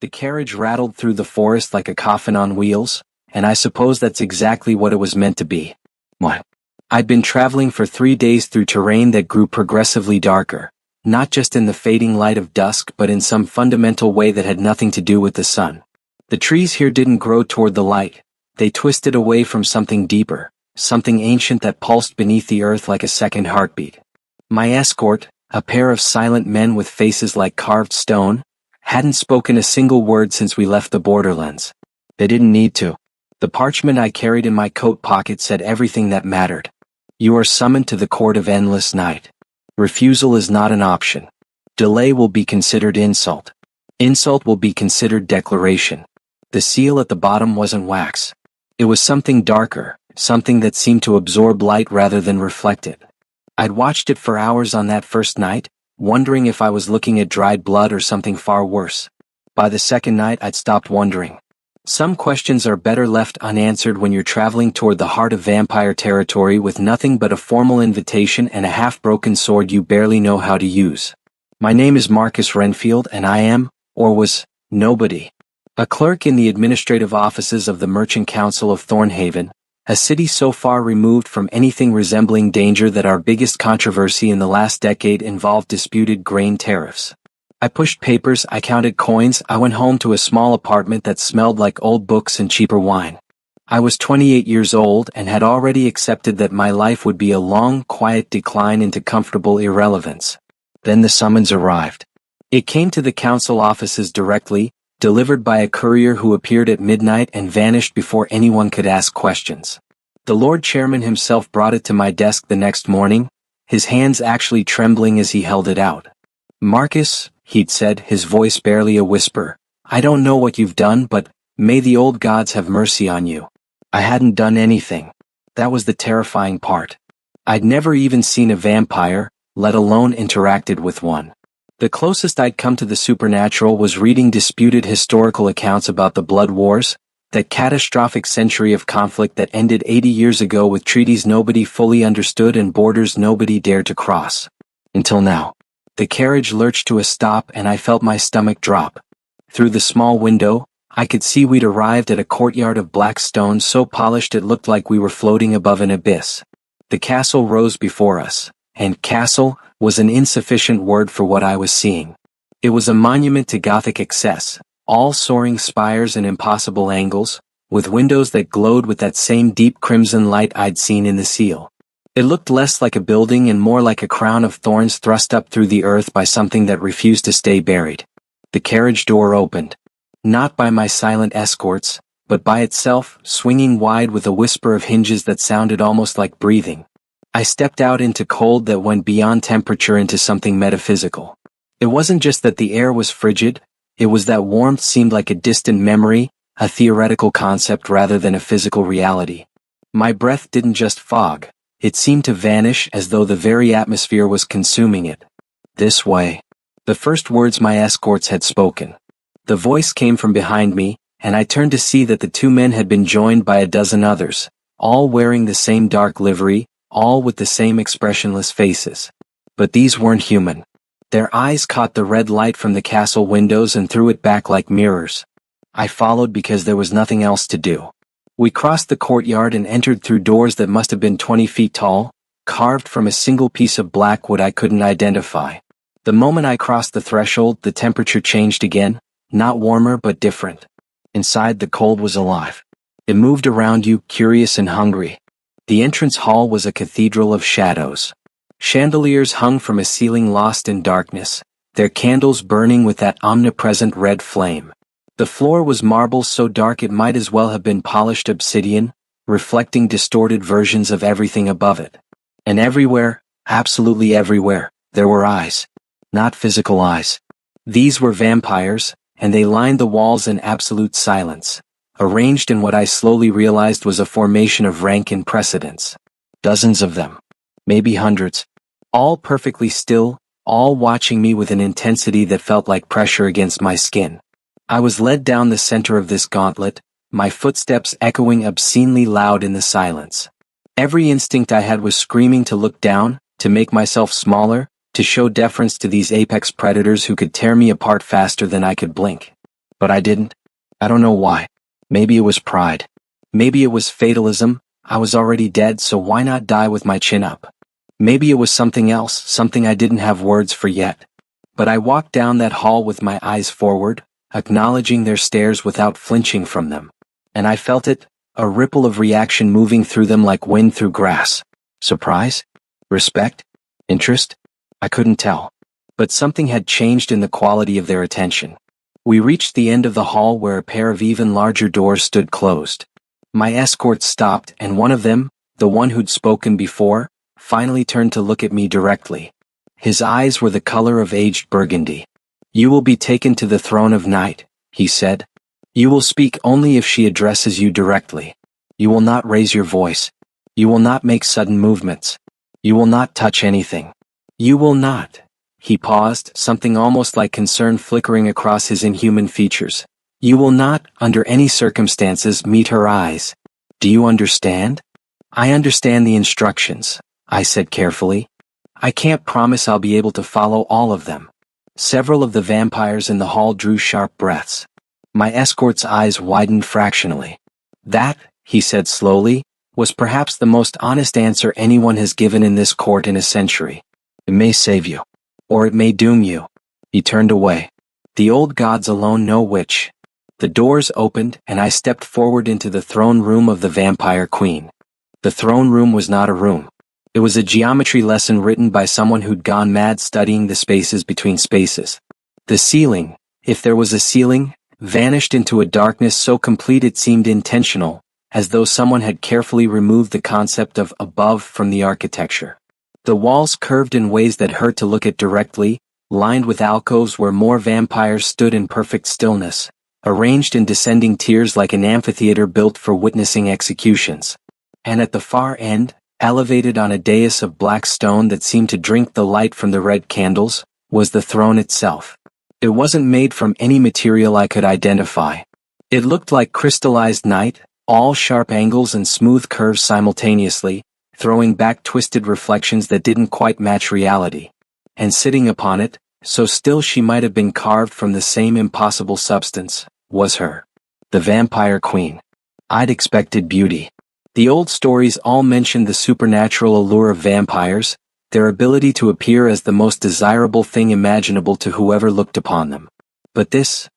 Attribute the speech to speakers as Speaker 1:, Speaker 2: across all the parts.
Speaker 1: The carriage rattled through the forest like a coffin on wheels, and I suppose that's exactly what it was meant to be. What? I'd been traveling for 3 days through terrain that grew progressively darker, not just in the fading light of dusk but in some fundamental way that had nothing to do with the sun. The trees here didn't grow toward the light, they twisted away from something deeper, something ancient that pulsed beneath the earth like a second heartbeat. My escort, a pair of silent men with faces like carved stone, hadn't spoken a single word since we left the borderlands. They didn't need to. The parchment I carried in my coat pocket said everything that mattered. You are summoned to the court of endless night. Refusal is not an option. Delay will be considered insult. Insult will be considered declaration. The seal at the bottom wasn't wax. It was something darker, something that seemed to absorb light rather than reflect it. I'd watched it for hours on that first night, wondering if I was looking at dried blood or something far worse. By the second night I'd stopped wondering. Some questions are better left unanswered when you're traveling toward the heart of vampire territory with nothing but a formal invitation and a half-broken sword you barely know how to use. My name is Marcus Renfield and I am, or was, nobody. A clerk in the administrative offices of the Merchant Council of Thornhaven, a city so far removed from anything resembling danger that our biggest controversy in the last decade involved disputed grain tariffs. I pushed papers, I counted coins, I went home to a small apartment that smelled like old books and cheaper wine. I was 28 years old and had already accepted that my life would be a long, quiet decline into comfortable irrelevance. Then the summons arrived. It came to the council offices directly, delivered by a courier who appeared at midnight and vanished before anyone could ask questions. The Lord Chairman himself brought it to my desk the next morning, his hands actually trembling as he held it out. Marcus, he'd said, his voice barely a whisper, I don't know what you've done, but may the old gods have mercy on you. I hadn't done anything. That was the terrifying part. I'd never even seen a vampire, let alone interacted with one. The closest I'd come to the supernatural was reading disputed historical accounts about the Blood Wars, that catastrophic century of conflict that ended 80 years ago with treaties nobody fully understood and borders nobody dared to cross. Until now. The carriage lurched to a stop and I felt my stomach drop. Through the small window, I could see we'd arrived at a courtyard of black stone so polished it looked like we were floating above an abyss. The castle rose before us, and castle was an insufficient word for what I was seeing. It was a monument to Gothic excess, all soaring spires and impossible angles, with windows that glowed with that same deep crimson light I'd seen in the seal. It looked less like a building and more like a crown of thorns thrust up through the earth by something that refused to stay buried. The carriage door opened. Not by my silent escorts, but by itself, swinging wide with a whisper of hinges that sounded almost like breathing. I stepped out into cold that went beyond temperature into something metaphysical. It wasn't just that the air was frigid, it was that warmth seemed like a distant memory, a theoretical concept rather than a physical reality. My breath didn't just fog. It seemed to vanish as though the very atmosphere was consuming it. This way. The first words my escorts had spoken. The voice came from behind me, and I turned to see that the two men had been joined by a dozen others, all wearing the same dark livery, all with the same expressionless faces. But these weren't human. Their eyes caught the red light from the castle windows and threw it back like mirrors. I followed because there was nothing else to do. We crossed the courtyard and entered through doors that must have been 20 feet tall, carved from a single piece of black wood I couldn't identify. The moment I crossed the threshold, the temperature changed again, not warmer but different. Inside, the cold was alive. It moved around you, curious and hungry. The entrance hall was a cathedral of shadows. Chandeliers hung from a ceiling lost in darkness, their candles burning with that omnipresent red flame. The floor was marble so dark it might as well have been polished obsidian, reflecting distorted versions of everything above it. And everywhere, absolutely everywhere, there were eyes. Not physical eyes. These were vampires, and they lined the walls in absolute silence, arranged in what I slowly realized was a formation of rank and precedence. Dozens of them. Maybe hundreds. All perfectly still, all watching me with an intensity that felt like pressure against my skin. I was led down the center of this gauntlet, my footsteps echoing obscenely loud in the silence. Every instinct I had was screaming to look down, to make myself smaller, to show deference to these apex predators who could tear me apart faster than I could blink. But I didn't. I don't know why. Maybe it was pride. Maybe it was fatalism. I was already dead, so why not die with my chin up? Maybe it was something else, something I didn't have words for yet. But I walked down that hall with my eyes forward, acknowledging their stares without flinching from them. And I felt it, a ripple of reaction moving through them like wind through grass. Surprise? Respect? Interest? I couldn't tell. But something had changed in the quality of their attention. We reached the end of the hall where a pair of even larger doors stood closed. My escort stopped, and one of them, the one who'd spoken before, finally turned to look at me directly. His eyes were the color of aged burgundy. "You will be taken to the throne of night," he said. "You will speak only if she addresses you directly. You will not raise your voice. You will not make sudden movements. You will not touch anything. You will not." He paused, something almost like concern flickering across his inhuman features. "You will not, under any circumstances, meet her eyes. Do you understand?" "I understand the instructions," I said carefully. "I can't promise I'll be able to follow all of them." Several of the vampires in the hall drew sharp breaths. My escort's eyes widened fractionally. "That," he said slowly, "was perhaps the most honest answer anyone has given in this court in a century. It may save you. Or it may doom you." He turned away. The old gods alone know which. The doors opened, and I stepped forward into the throne room of the vampire queen. The throne room was not a room. It was a geometry lesson written by someone who'd gone mad studying the spaces between spaces. The ceiling, if there was a ceiling, vanished into a darkness so complete it seemed intentional, as though someone had carefully removed the concept of above from the architecture. The walls curved in ways that hurt to look at directly, lined with alcoves where more vampires stood in perfect stillness, arranged in descending tiers like an amphitheater built for witnessing executions. And at the far end, elevated on a dais of black stone that seemed to drink the light from the red candles, was the throne itself. It wasn't made from any material I could identify. It looked like crystallized night, all sharp angles and smooth curves simultaneously, throwing back twisted reflections that didn't quite match reality. And sitting upon it, so still she might have been carved from the same impossible substance, was her. The vampire queen. I'd expected beauty. The old stories all mentioned the supernatural allure of vampires, their ability to appear as the most desirable thing imaginable to whoever looked upon them. But this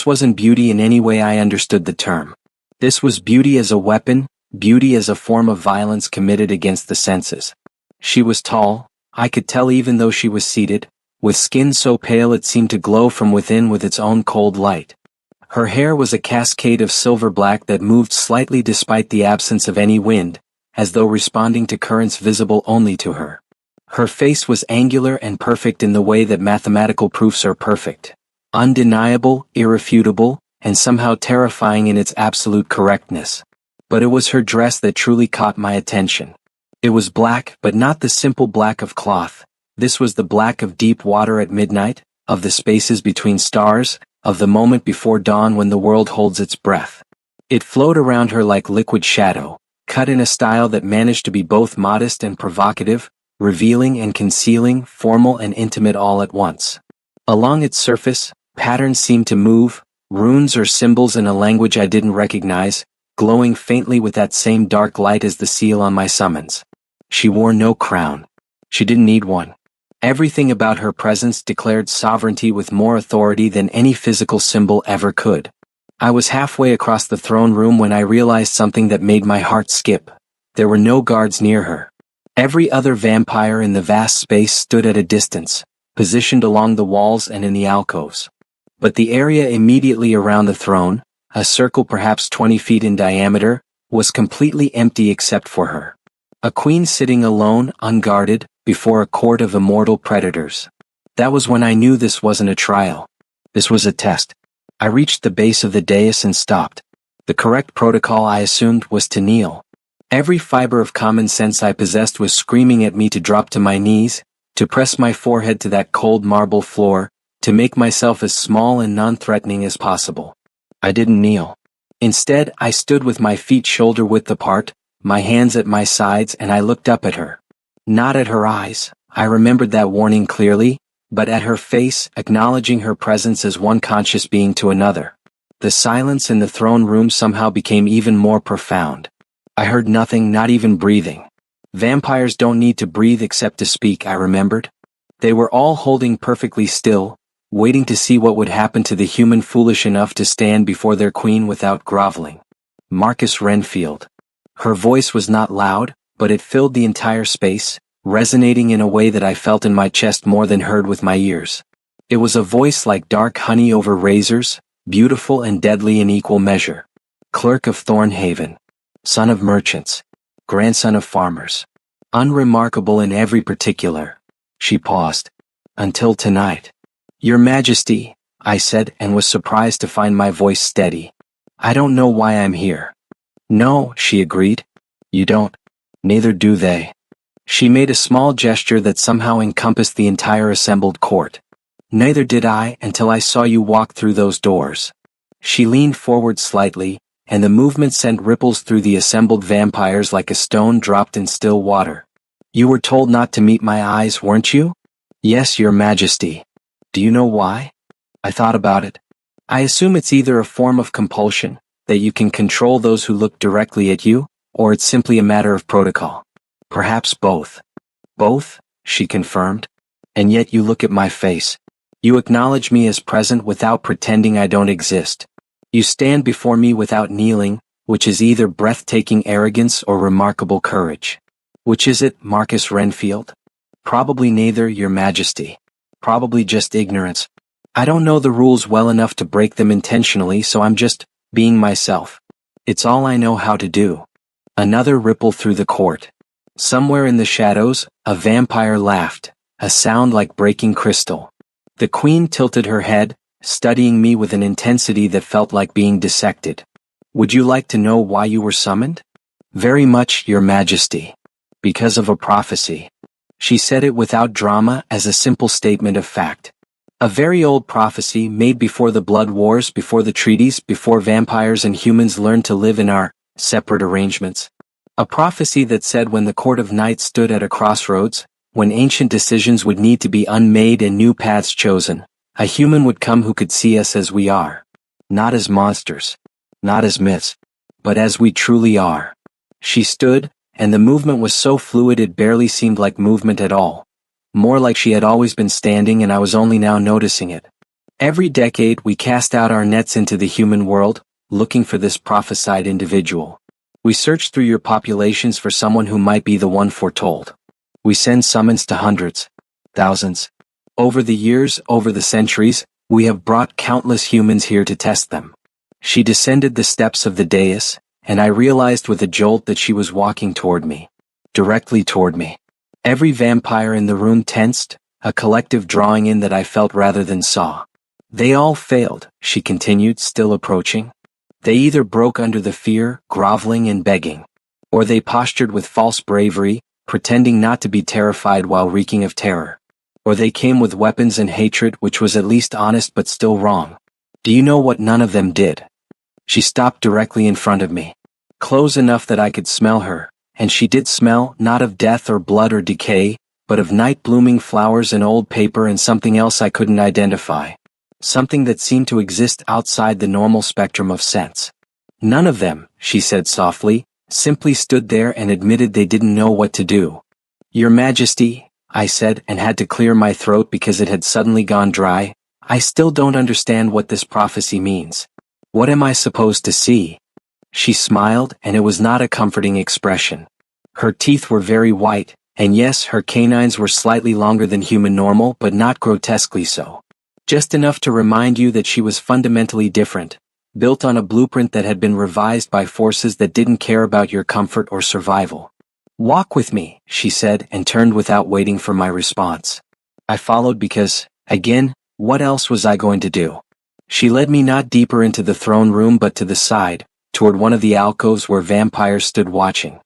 Speaker 1: wasn't beauty in any way I understood the term. This was beauty as a weapon, beauty as a form of violence committed against the senses. She was tall, I could tell even though she was seated, with skin so pale it seemed to glow from within with its own cold light. Her hair was a cascade of silver black that moved slightly despite the absence of any wind, as though responding to currents visible only to her. Her face was angular and perfect in the way that mathematical proofs are perfect. Undeniable, irrefutable, and somehow terrifying in its absolute correctness. But it was her dress that truly caught my attention. It was black, but not the simple black of cloth. This was the black of deep water at midnight, of the spaces between stars, of the moment before dawn when the world holds its breath. It flowed around her like liquid shadow, cut in a style that managed to be both modest and provocative, revealing and concealing, formal and intimate all at once. Along its surface, patterns seemed to move, runes or symbols in a language I didn't recognize, glowing faintly with that same dark light as the seal on my summons. She wore no crown. She didn't need one. Everything about her presence declared sovereignty with more authority than any physical symbol ever could. I was halfway across the throne room when I realized something that made my heart skip. There were no guards near her. Every other vampire in the vast space stood at a distance, positioned along the walls and in the alcoves. But the area immediately around the throne, a circle perhaps 20 feet in diameter, was completely empty except for her. A queen sitting alone, unguarded, before a court of immortal predators. That was when I knew this wasn't a trial. This was a test. I reached the base of the dais and stopped. The correct protocol I assumed was to kneel. Every fiber of common sense I possessed was screaming at me to drop to my knees, to press my forehead to that cold marble floor, to make myself as small and non-threatening as possible. I didn't kneel. Instead, I stood with my feet shoulder-width apart, my hands at my sides, and I looked up at her. Not at her eyes, I remembered that warning clearly, but at her face, acknowledging her presence as one conscious being to another. The silence in the throne room somehow became even more profound. I heard nothing, not even breathing. Vampires don't need to breathe except to speak, I remembered. They were all holding perfectly still, waiting to see what would happen to the human foolish enough to stand before their queen without groveling. Marcus Renfield. Her voice was not loud, but it filled the entire space, resonating in a way that I felt in my chest more than heard with my ears. It was a voice like dark honey over razors, beautiful and deadly in equal measure. Clerk of Thornhaven. Son of merchants. Grandson of farmers. Unremarkable in every particular. She paused. Until tonight. Your Majesty, I said, and was surprised to find my voice steady. I don't know why I'm here. No, she agreed. You don't. Neither do they. She made a small gesture that somehow encompassed the entire assembled court. Neither did I until I saw you walk through those doors. She leaned forward slightly, and the movement sent ripples through the assembled vampires like a stone dropped in still water. You were told not to meet my eyes, weren't you? Yes, Your Majesty. Do you know why? I thought about it. I assume it's either a form of compulsion, that you can control those who look directly at you, or it's simply a matter of protocol. Perhaps both. Both, she confirmed. And yet you look at my face. You acknowledge me as present without pretending I don't exist. You stand before me without kneeling, which is either breathtaking arrogance or remarkable courage. Which is it, Marcus Renfield? Probably neither, Your Majesty. Probably just ignorance. I don't know the rules well enough to break them intentionally, so I'm just being myself. It's all I know how to do. Another ripple through the court. Somewhere in the shadows, a vampire laughed, a sound like breaking crystal. The queen tilted her head, studying me with an intensity that felt like being dissected. Would you like to know why you were summoned? Very much, Your Majesty. Because of a prophecy. She said it without drama, as a simple statement of fact. A very old prophecy made before the blood wars, before the treaties, before vampires and humans learned to live in our separate arrangements. A prophecy that said when the Court of Knights stood at a crossroads, when ancient decisions would need to be unmade and new paths chosen, a human would come who could see us as we are. Not as monsters. Not as myths. But as we truly are. She stood, and the movement was so fluid it barely seemed like movement at all. More like she had always been standing and I was only now noticing it. Every decade we cast out our nets into the human world, looking for this prophesied individual. We search through your populations for someone who might be the one foretold. We send summons to hundreds, thousands. Over the years, over the centuries, we have brought countless humans here to test them. She descended the steps of the dais, and I realized with a jolt that she was walking toward me. Directly toward me. Every vampire in the room tensed, a collective drawing in that I felt rather than saw. They all failed, she continued, still approaching. They either broke under the fear, groveling and begging. Or they postured with false bravery, pretending not to be terrified while reeking of terror. Or they came with weapons and hatred, which was at least honest but still wrong. Do you know what none of them did? She stopped directly in front of me. Close enough that I could smell her, and she did smell, not of death or blood or decay, but of night-blooming flowers and old paper and something else I couldn't identify. Something that seemed to exist outside the normal spectrum of sense. None of them, she said softly, simply stood there and admitted they didn't know what to do. Your Majesty, I said, and had to clear my throat because it had suddenly gone dry, I still don't understand what this prophecy means. What am I supposed to see? She smiled, and it was not a comforting expression. Her teeth were very white, and yes, her canines were slightly longer than human normal, but not grotesquely so. Just enough to remind you that she was fundamentally different, built on a blueprint that had been revised by forces that didn't care about your comfort or survival. Walk with me, she said, and turned without waiting for my response. I followed because, again, what else was I going to do? She led me not deeper into the throne room but to the side, toward one of the alcoves where vampires stood watching.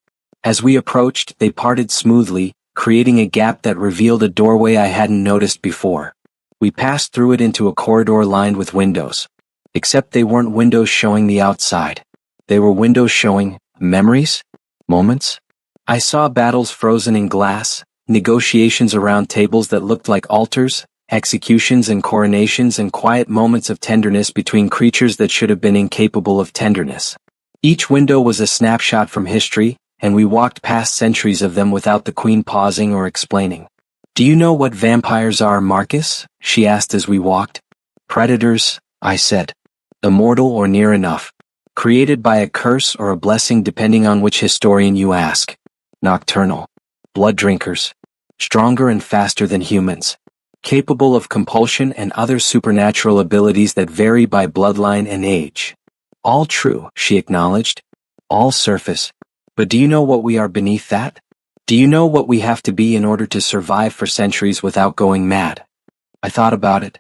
Speaker 1: As we approached, they parted smoothly, creating a gap that revealed a doorway I hadn't noticed before. We passed through it into a corridor lined with windows. Except they weren't windows showing the outside. They were windows showing memories? Moments? I saw battles frozen in glass, negotiations around tables that looked like altars, executions and coronations and quiet moments of tenderness between creatures that should have been incapable of tenderness. Each window was a snapshot from history, and we walked past centuries of them without the Queen pausing or explaining. "Do you know what vampires are, Marcus?" she asked as we walked. "Predators," I said. "Immortal or near enough. Created by a curse or a blessing depending on which historian you ask. Nocturnal. Blood drinkers. Stronger and faster than humans. Capable of compulsion and other supernatural abilities that vary by bloodline and age." "All true," she acknowledged. "All surface. But do you know what we are beneath that? Do you know what we have to be in order to survive for centuries without going mad?" I thought about it.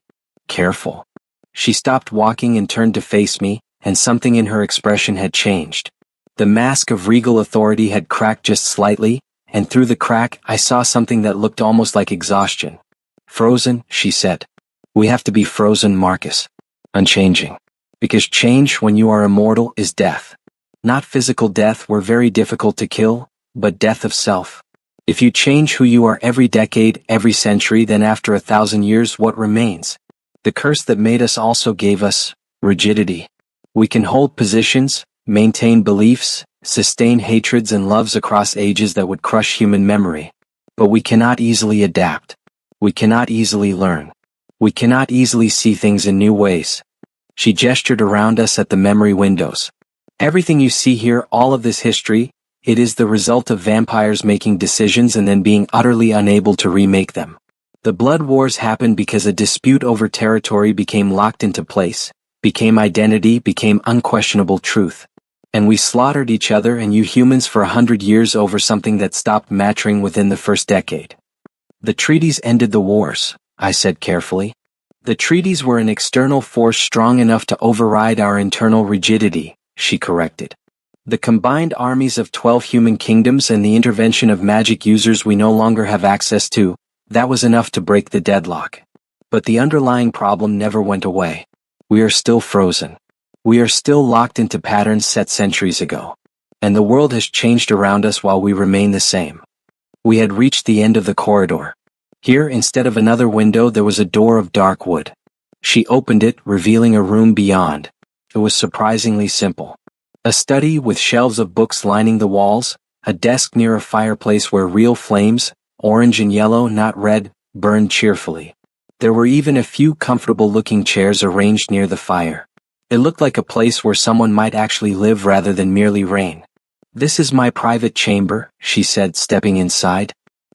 Speaker 1: "Careful." She stopped walking and turned to face me, and something in her expression had changed. The mask of regal authority had cracked just slightly, and through the crack I saw something that looked almost like exhaustion. "Frozen," she said. "We have to be frozen, Marcus. Unchanging. Because change, when you are immortal, is death. Not physical death, were very difficult to kill, but death of self. If you change who you are every decade, every century, then after 1,000 years what remains? The curse that made us also gave us rigidity. We can hold positions, maintain beliefs, sustain hatreds and loves across ages that would crush human memory. But we cannot easily adapt. We cannot easily learn. We cannot easily see things in new ways." She gestured around us at the memory windows. "Everything you see here, all of this history, it is the result of vampires making decisions and then being utterly unable to remake them. The blood wars happened because a dispute over territory became locked into place, became identity, became unquestionable truth. And we slaughtered each other and you humans for 100 years over something that stopped mattering within the first decade. The treaties ended the wars," I said carefully. "The treaties were an external force strong enough to override our internal rigidity," she corrected. "The combined armies of 12 human kingdoms and the intervention of magic users we no longer have access to, that was enough to break the deadlock. But the underlying problem never went away. We are still frozen. We are still locked into patterns set centuries ago. And the world has changed around us while we remain the same." We had reached the end of the corridor. Here, instead of another window, there was a door of dark wood. She opened it, revealing a room beyond. It was surprisingly simple. A study with shelves of books lining the walls, a desk near a fireplace where real flames, orange and yellow, not red, burned cheerfully. There were even a few comfortable-looking chairs arranged near the fire. It looked like a place where someone might actually live rather than merely reign. "This is my private chamber," she said, stepping inside.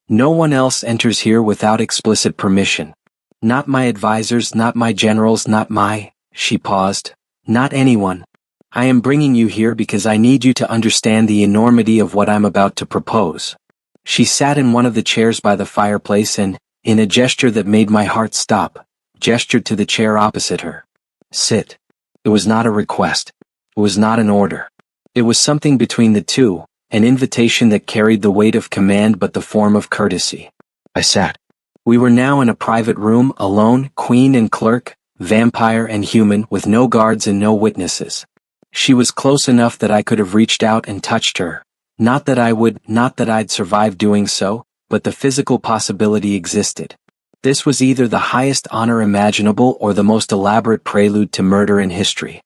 Speaker 1: "No one else enters here without explicit permission. Not my advisors, not my generals, not my," she paused, "not anyone. I am bringing you here because I need you to understand the enormity of what I'm about to propose." She sat in one of the chairs by the fireplace and, in a gesture that made my heart stop, gestured to the chair opposite her. "Sit." It was not a request. It was not an order. It was something between the two, an invitation that carried the weight of command but the form of courtesy. I sat. We were now in a private room, alone, queen and clerk, vampire and human, with no guards and no witnesses. She was close enough that I could have reached out and touched her. Not that I would, not that I'd survive doing so, but the physical possibility existed. This was either the highest honor imaginable or the most elaborate prelude to murder in history.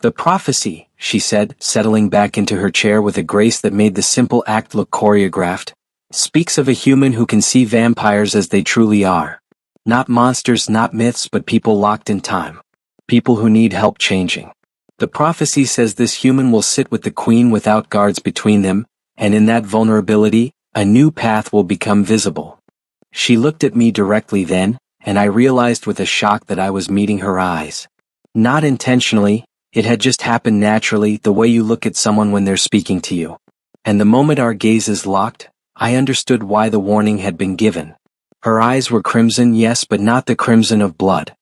Speaker 1: "The prophecy," she said, settling back into her chair with a grace that made the simple act look choreographed, "speaks of a human who can see vampires as they truly are. Not monsters, not myths, but people locked in time. People who need help changing. The prophecy says this human will sit with the queen without guards between them, and in that vulnerability, a new path will become visible." She looked at me directly then, and I realized with a shock that I was meeting her eyes. Not intentionally, it had just happened naturally, the way you look at someone when they're speaking to you. And the moment our gazes locked, I understood why the warning had been given. Her eyes were crimson, yes, but not the crimson of blood.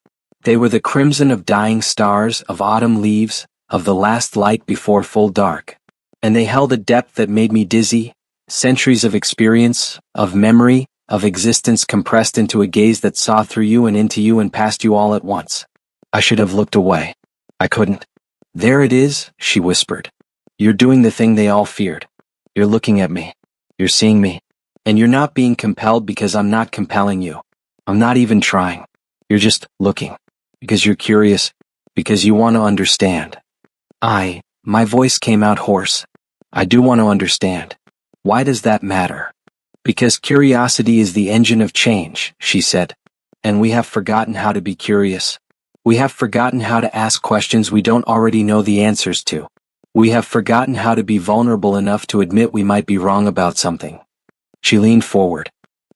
Speaker 1: They were the crimson of dying stars, of autumn leaves, of the last light before full dark. And they held a depth that made me dizzy, centuries of experience, of memory, of existence compressed into a gaze that saw through you and into you and past you all at once. I should have looked away. I couldn't. "There it is," she whispered. "You're doing the thing they all feared. You're looking at me. You're seeing me. And you're not being compelled because I'm not compelling you. I'm not even trying. You're just looking. Because you're curious. Because you want to understand. My voice came out hoarse. I do want to understand. Why does that matter? Because curiosity is the engine of change, she said. And we have forgotten how to be curious. We have forgotten how to ask questions we don't already know the answers to. We have forgotten how to be vulnerable enough to admit we might be wrong about something. She leaned forward.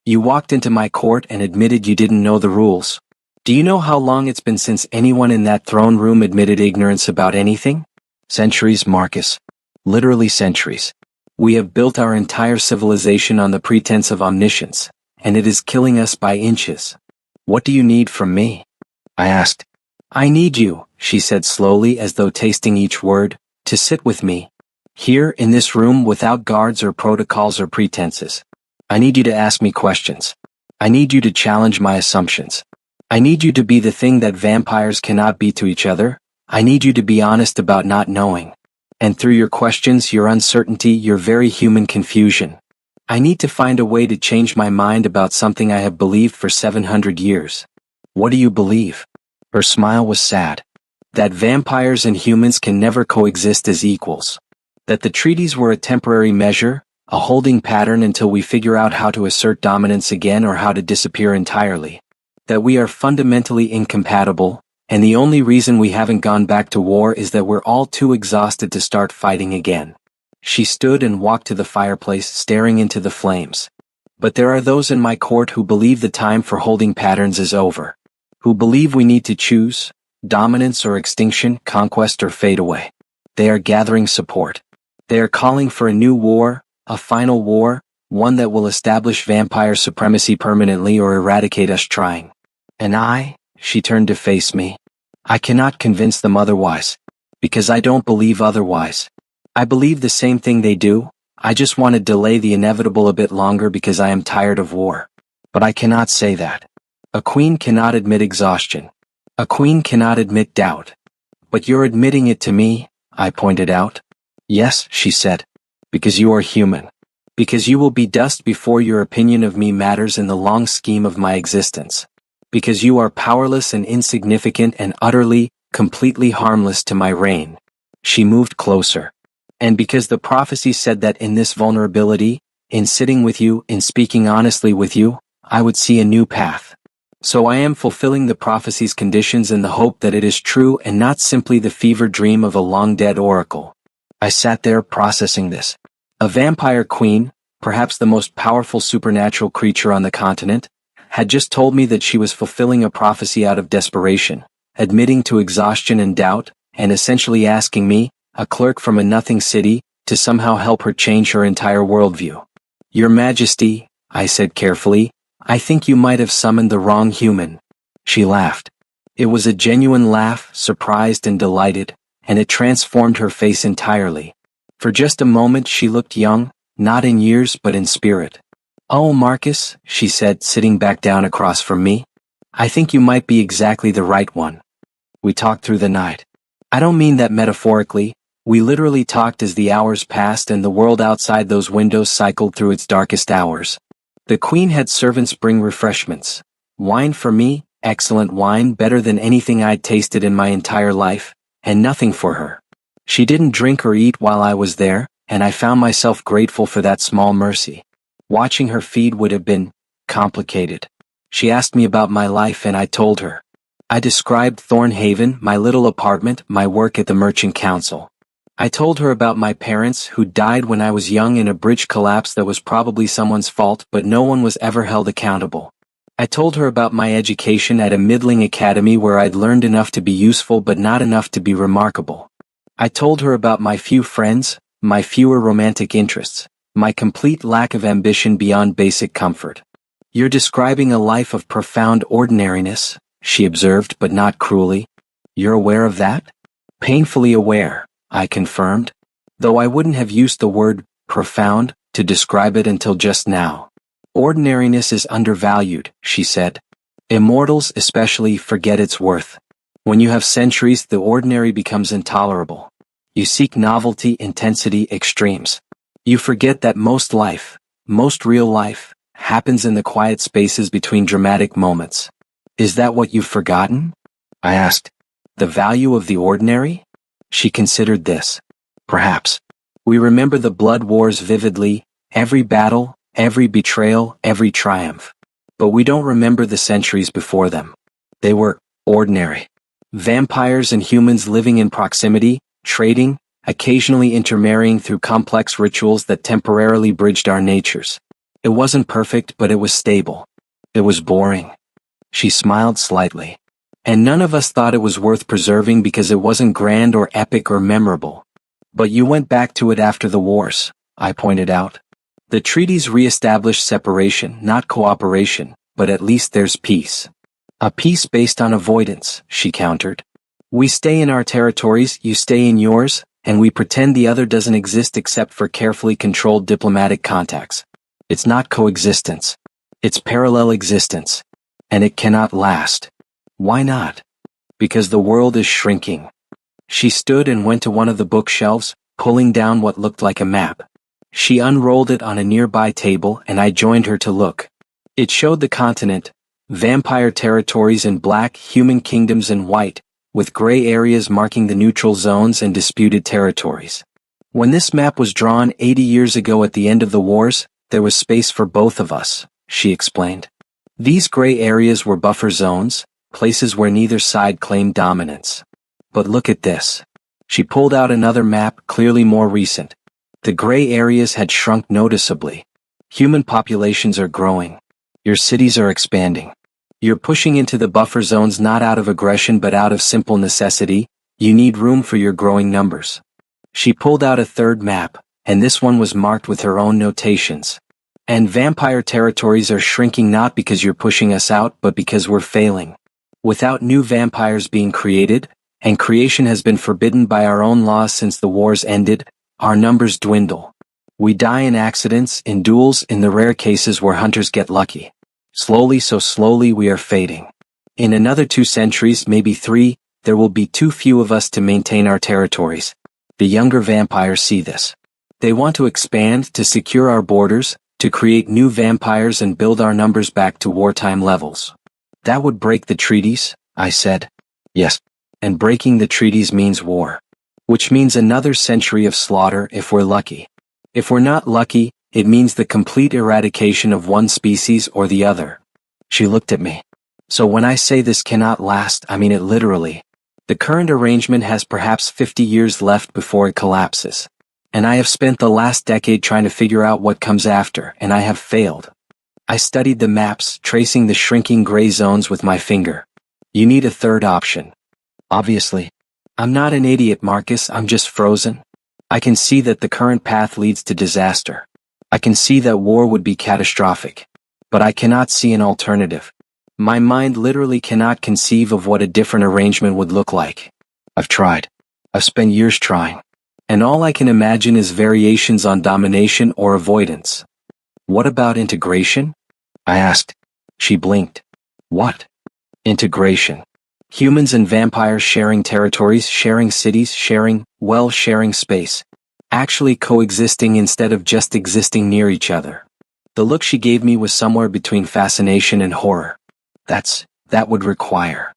Speaker 1: You walked into my court and admitted you didn't know the rules. Do you know how long it's been since anyone in that throne room admitted ignorance about anything? Centuries, Marcus. Literally centuries. We have built our entire civilization on the pretense of omniscience, and it is killing us by inches. What do you need from me? I asked. I need you, she said slowly as though tasting each word, to sit with me. Here in this room without guards or protocols or pretenses. I need you to ask me questions. I need you to challenge my assumptions. I need you to be the thing that vampires cannot be to each other. I need you to be honest about not knowing. And through your questions, your uncertainty, your very human confusion. I need to find a way to change my mind about something I have believed for 700 years. What do you believe? Her smile was sad. That vampires and humans can never coexist as equals. That the treaties were a temporary measure, a holding pattern until we figure out how to assert dominance again or how to disappear entirely. That we are fundamentally incompatible, and the only reason we haven't gone back to war is that we're all too exhausted to start fighting again. She stood and walked to the fireplace, staring into the flames. But there are those in my court who believe the time for holding patterns is over. Who believe we need to choose, dominance or extinction, conquest or fade away. They are gathering support. They are calling for a new war, a final war, one that will establish vampire supremacy permanently or eradicate us trying. And she turned to face me. I cannot convince them otherwise. Because I don't believe otherwise. I believe the same thing they do. I just want to delay the inevitable a bit longer because I am tired of war. But I cannot say that. A queen cannot admit exhaustion. A queen cannot admit doubt. But you're admitting it to me, I pointed out. Yes, she said. Because you are human. Because you will be dust before your opinion of me matters in the long scheme of my existence. Because you are powerless and insignificant and utterly, completely harmless to my reign. She moved closer. And because the prophecy said that in this vulnerability, in sitting with you, in speaking honestly with you, I would see a new path. So I am fulfilling the prophecy's conditions in the hope that it is true and not simply the fevered dream of a long-dead oracle. I sat there processing this. A vampire queen, perhaps the most powerful supernatural creature on the continent, had just told me that she was fulfilling a prophecy out of desperation, admitting to exhaustion and doubt, and essentially asking me, a clerk from a nothing city, to somehow help her change her entire worldview. Your Majesty, I said carefully, I think you might have summoned the wrong human. She laughed. It was a genuine laugh, surprised and delighted, and it transformed her face entirely. For just a moment she looked young, not in years but in spirit. Oh, Marcus, she said, sitting back down across from me. I think you might be exactly the right one. We talked through the night. I don't mean that metaphorically. We literally talked as the hours passed and the world outside those windows cycled through its darkest hours. The queen had servants bring refreshments. Wine for me, excellent wine, better than anything I'd tasted in my entire life, and nothing for her. She didn't drink or eat while I was there, and I found myself grateful for that small mercy. Watching her feed would have been complicated. She asked me about my life and I told her. I described Thornhaven, my little apartment, my work at the Merchant Council. I told her about my parents who died when I was young in a bridge collapse that was probably someone's fault but no one was ever held accountable. I told her about my education at a middling academy where I'd learned enough to be useful but not enough to be remarkable. I told her about my few friends, my fewer romantic interests, my complete lack of ambition beyond basic comfort. You're describing a life of profound ordinariness, she observed, but not cruelly. You're aware of that? Painfully aware, I confirmed, though I wouldn't have used the word profound to describe it until just now. Ordinariness is undervalued, she said. Immortals especially forget its worth. When you have centuries, the ordinary becomes intolerable. You seek novelty, intensity, extremes. You forget that most life, most real life, happens in the quiet spaces between dramatic moments. Is that what you've forgotten? I asked. The value of the ordinary? She considered this. Perhaps. We remember the blood wars vividly, every battle, every betrayal, every triumph. But we don't remember the centuries before them. They were ordinary. Vampires and humans living in proximity, trading, occasionally intermarrying through complex rituals that temporarily bridged our natures. It wasn't perfect, but it was stable. It was boring. She smiled slightly. And none of us thought it was worth preserving because it wasn't grand or epic or memorable. But you went back to it after the wars, I pointed out. The treaties re-established separation, not cooperation, but at least there's peace. A peace based on avoidance, she countered. We stay in our territories, you stay in yours, and we pretend the other doesn't exist except for carefully controlled diplomatic contacts. It's not coexistence. It's parallel existence. And it cannot last. Why not? Because the world is shrinking. She stood and went to one of the bookshelves, pulling down what looked like a map. She unrolled it on a nearby table and I joined her to look. It showed the continent, vampire territories in black, human kingdoms in white, with gray areas marking the neutral zones and disputed territories. When this map was drawn 80 years ago at the end of the wars, there was space for both of us, she explained. These gray areas were buffer zones, places where neither side claimed dominance. But look at this. She pulled out another map, clearly more recent. The gray areas had shrunk noticeably. Human populations are growing. Your cities are expanding. You're pushing into the buffer zones not out of aggression but out of simple necessity. You need room for your growing numbers. She pulled out a third map, and this one was marked with her own notations. And vampire territories are shrinking not because you're pushing us out but because we're failing. Without new vampires being created, and creation has been forbidden by our own laws since the wars ended, our numbers dwindle. We die in accidents, in duels, in the rare cases where hunters get lucky. Slowly, so slowly we are fading. In another 2 centuries, maybe 3, there will be too few of us to maintain our territories. The younger vampires see this. They want to expand, to secure our borders, to create new vampires and build our numbers back to wartime levels. That would break the treaties, I said. Yes. And breaking the treaties means war. Which means another century of slaughter if we're lucky. If we're not lucky, it means the complete eradication of one species or the other. She looked at me. So when I say this cannot last, I mean it literally. The current arrangement has perhaps 50 years left before it collapses. And I have spent the last decade trying to figure out what comes after, and I have failed. I studied the maps, tracing the shrinking gray zones with my finger. You need a third option. Obviously. I'm not an idiot, Marcus, I'm just frozen. I can see that the current path leads to disaster. I can see that war would be catastrophic. But I cannot see an alternative. My mind literally cannot conceive of what a different arrangement would look like. I've tried. I've spent years trying. And all I can imagine is variations on domination or avoidance. What about integration? I asked. She blinked. What? Integration. Humans and vampires sharing territories, sharing cities, sharing space. Actually coexisting instead of just existing near each other. The look she gave me was somewhere between fascination and horror. That would require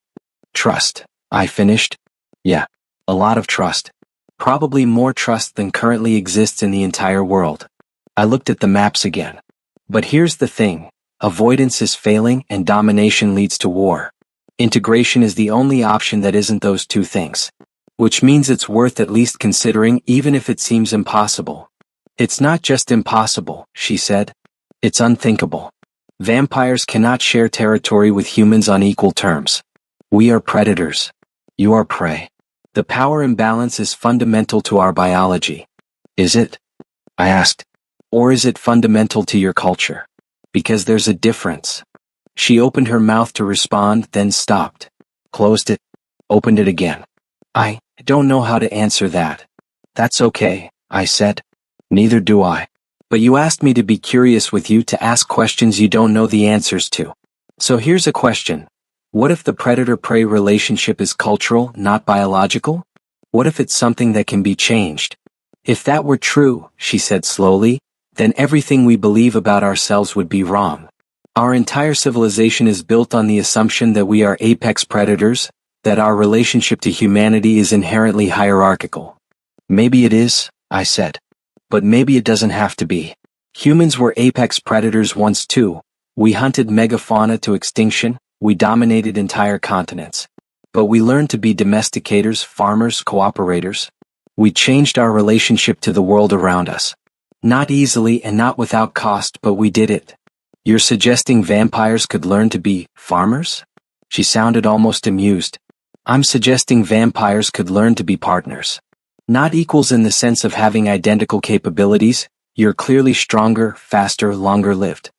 Speaker 1: trust, I finished. Yeah, a lot of trust. Probably more trust than currently exists in the entire world. I looked at the maps again. But here's the thing, avoidance is failing and domination leads to war. Integration is the only option that isn't those two things. Which means it's worth at least considering even if it seems impossible. It's not just impossible, she said. It's unthinkable. Vampires cannot share territory with humans on equal terms. We are predators. You are prey. The power imbalance is fundamental to our biology. Is it? I asked. Or is it fundamental to your culture? Because there's a difference. She opened her mouth to respond, then stopped. Closed it. Opened it again. I don't know how to answer that. That's okay, I said. Neither do I. But you asked me to be curious with you, to ask questions you don't know the answers to. So here's a question. What if the predator-prey relationship is cultural, not biological? What if it's something that can be changed? If that were true, she said slowly, then everything we believe about ourselves would be wrong. Our entire civilization is built on the assumption that we are apex predators, that our relationship to humanity is inherently hierarchical. Maybe it is, I said. But maybe it doesn't have to be. Humans were apex predators once too. We hunted megafauna to extinction, we dominated entire continents. But we learned to be domesticators, farmers, cooperators. We changed our relationship to the world around us. Not easily and not without cost, but we did it. You're suggesting vampires could learn to be farmers? She sounded almost amused. I'm suggesting vampires could learn to be partners. Not equals in the sense of having identical capabilities, you're clearly stronger, faster, longer lived.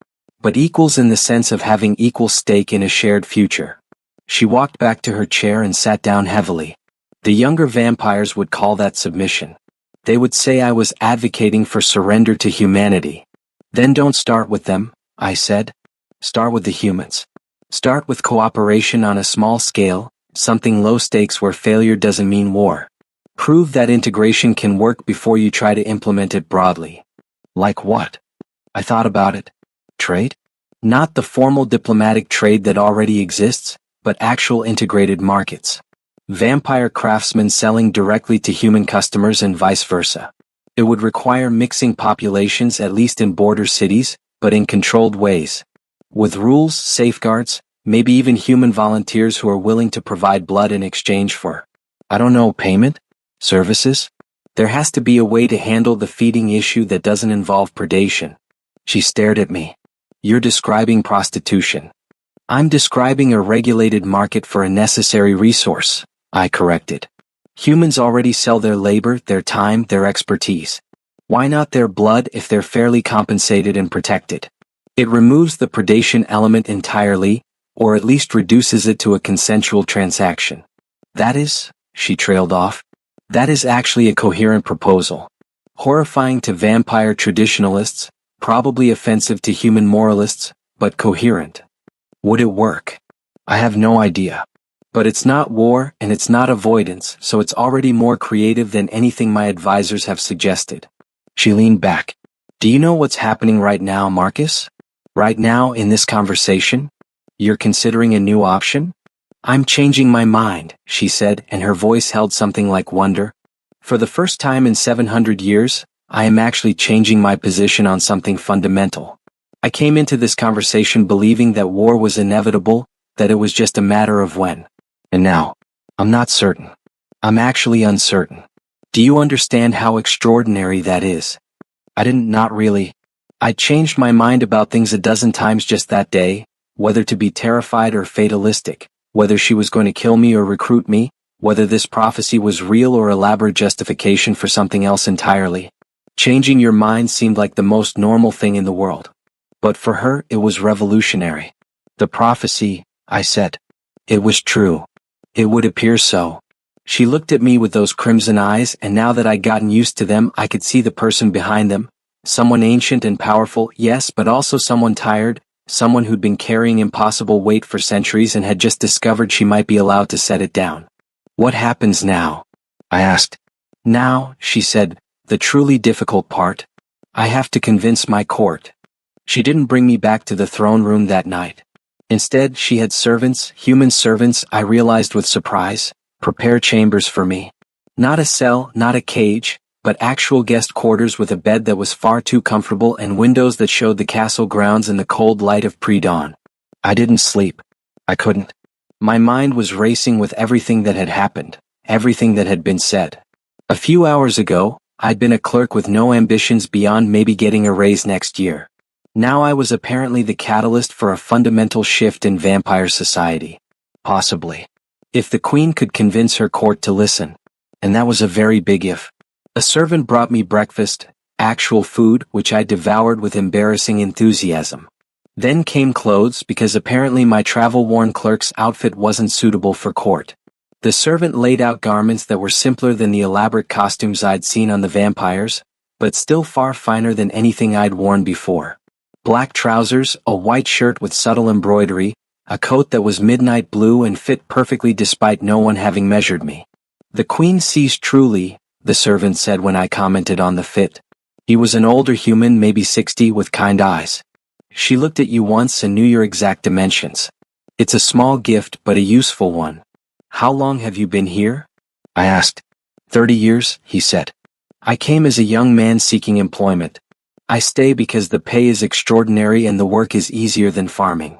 Speaker 1: But equals in the sense of having equal stake in a shared future. She walked back to her chair and sat down heavily. The younger vampires would call that submission. They would say I was advocating for surrender to humanity. Then don't start with them, I said. Start with the humans. Start with cooperation on a small scale, something low stakes where failure doesn't mean war. Prove that integration can work before you try to implement it broadly. Like what? I thought about it. Trade? Not the formal diplomatic trade that already exists, but actual integrated markets. Vampire craftsmen selling directly to human customers and vice versa. It would require mixing populations at least in border cities, but in controlled ways. With rules, safeguards, maybe even human volunteers who are willing to provide blood in exchange for, I don't know, payment? Services? There has to be a way to handle the feeding issue that doesn't involve predation. She stared at me. You're describing prostitution. I'm describing a regulated market for a necessary resource, I corrected. Humans already sell their labor, their time, their expertise. Why not their blood if they're fairly compensated and protected? It removes the predation element entirely, or at least reduces it to a consensual transaction. That is, she trailed off, that is actually a coherent proposal. Horrifying to vampire traditionalists, probably offensive to human moralists, but coherent. Would it work? I have no idea. But it's not war and it's not avoidance, so it's already more creative than anything my advisors have suggested. She leaned back. Do you know what's happening right now, Marcus? Right now in this conversation? You're considering a new option? I'm changing my mind, she said, and her voice held something like wonder. For the first time in 700 years, I am actually changing my position on something fundamental. I came into this conversation believing that war was inevitable, that it was just a matter of when. And now, I'm not certain. I'm actually uncertain. Do you understand how extraordinary that is? I didn't, not really. I changed my mind about things a dozen times just that day, whether to be terrified or fatalistic, whether she was going to kill me or recruit me, whether this prophecy was real or elaborate justification for something else entirely. Changing your mind seemed like the most normal thing in the world. But for her, it was revolutionary. The prophecy, I said. It was true. It would appear so. She looked at me with those crimson eyes, and now that I'd gotten used to them, I could see the person behind them. Someone ancient and powerful, yes, but also someone tired, someone who'd been carrying impossible weight for centuries and had just discovered she might be allowed to set it down. What happens now? I asked. Now, she said, the truly difficult part. I have to convince my court. She didn't bring me back to the throne room that night. Instead, she had servants, human servants, I realized with surprise, prepare chambers for me. Not a cell, not a cage, but actual guest quarters with a bed that was far too comfortable and windows that showed the castle grounds in the cold light of pre-dawn. I didn't sleep. I couldn't. My mind was racing with everything that had happened, everything that had been said. A few hours ago, I'd been a clerk with no ambitions beyond maybe getting a raise next year. Now I was apparently the catalyst for a fundamental shift in vampire society. Possibly. If the queen could convince her court to listen. And that was a very big if. A servant brought me breakfast, actual food, which I devoured with embarrassing enthusiasm. Then came clothes because apparently my travel-worn clerk's outfit wasn't suitable for court. The servant laid out garments that were simpler than the elaborate costumes I'd seen on the vampires, but still far finer than anything I'd worn before. Black trousers, a white shirt with subtle embroidery, a coat that was midnight blue and fit perfectly despite no one having measured me. The queen sees truly, the servant said when I commented on the fit. He was an older human, maybe 60, with kind eyes. She looked at you once and knew your exact dimensions. It's a small gift but a useful one. How long have you been here? I asked. 30 years, he said. I came as a young man seeking employment. I stay because the pay is extraordinary and the work is easier than farming.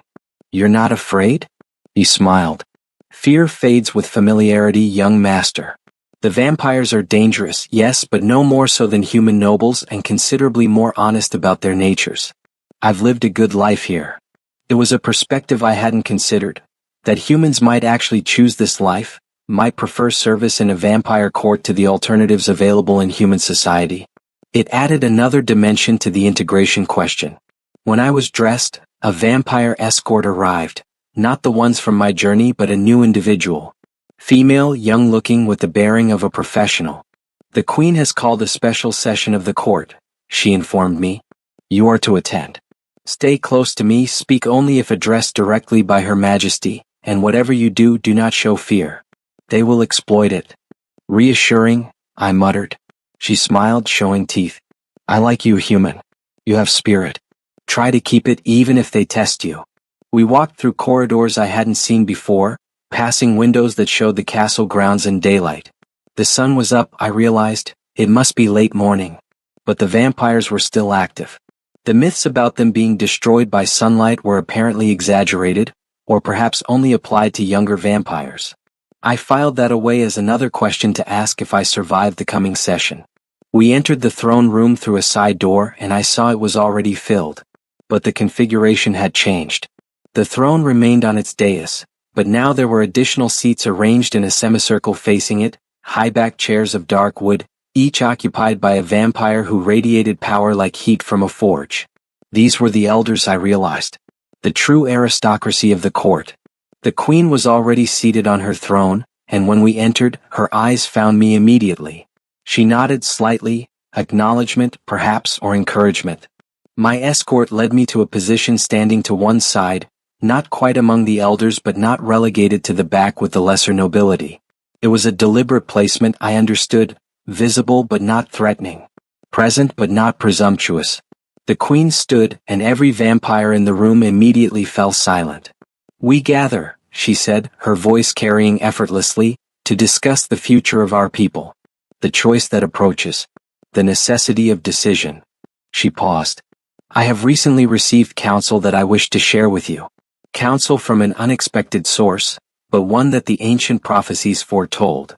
Speaker 1: You're not afraid? He smiled. Fear fades with familiarity, young master. The vampires are dangerous, yes, but no more so than human nobles and considerably more honest about their natures. I've lived a good life here. It was a perspective I hadn't considered, that humans might actually choose this life, might prefer service in a vampire court to the alternatives available in human society. It added another dimension to the integration question. When I was dressed, a vampire escort arrived, not the ones from my journey but a new individual. Female, young-looking with the bearing of a professional. The Queen has called a special session of the court, she informed me. You are to attend. Stay close to me, speak only if addressed directly by Her Majesty, and whatever you do, do not show fear. They will exploit it. Reassuring, I muttered. She smiled, showing teeth. I like you, human. You have spirit. Try to keep it even if they test you. We walked through corridors I hadn't seen before, passing windows that showed the castle grounds in daylight. The sun was up, I realized. It must be late morning. But the vampires were still active. The myths about them being destroyed by sunlight were apparently exaggerated, or perhaps only applied to younger vampires. I filed that away as another question to ask if I survived the coming session. We entered the throne room through a side door and I saw it was already filled. But the configuration had changed. The throne remained on its dais, but now there were additional seats arranged in a semicircle facing it, high-backed chairs of dark wood, each occupied by a vampire who radiated power like heat from a forge. These were the elders, I realized. The true aristocracy of the court. The Queen was already seated on her throne, and when we entered, her eyes found me immediately. She nodded slightly, acknowledgement, perhaps, or encouragement. My escort led me to a position standing to one side, not quite among the elders but not relegated to the back with the lesser nobility. It was a deliberate placement, I understood, visible but not threatening, present but not presumptuous. The Queen stood, and every vampire in the room immediately fell silent. We gather, she said, her voice carrying effortlessly, to discuss the future of our people. The choice that approaches. The necessity of decision. She paused. I have recently received counsel that I wish to share with you. Counsel from an unexpected source, but one that the ancient prophecies foretold.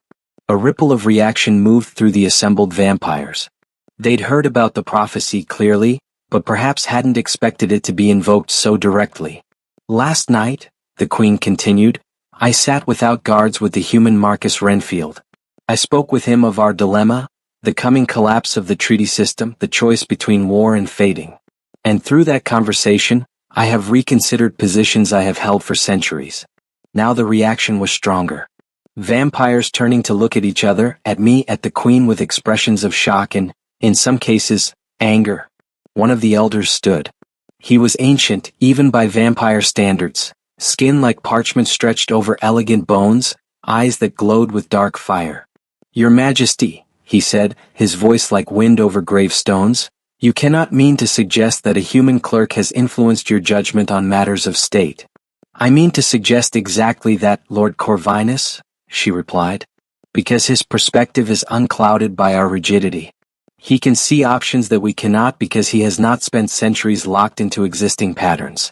Speaker 1: A ripple of reaction moved through the assembled vampires. They'd heard about the prophecy clearly, but perhaps hadn't expected it to be invoked so directly. Last night, the Queen continued, I sat without guards with the human Marcus Renfield. I spoke with him of our dilemma, the coming collapse of the treaty system, the choice between war and fading. And through that conversation, I have reconsidered positions I have held for centuries. Now the reaction was stronger. Vampires turning to look at each other, at me, at the Queen with expressions of shock and, in some cases, anger. One of the elders stood. He was ancient, even by vampire standards, skin like parchment stretched over elegant bones, eyes that glowed with dark fire. Your Majesty, he said, his voice like wind over gravestones, you cannot mean to suggest that a human clerk has influenced your judgment on matters of state. I mean to suggest exactly that, Lord Corvinus, she replied, because his perspective is unclouded by our rigidity. He can see options that we cannot because he has not spent centuries locked into existing patterns.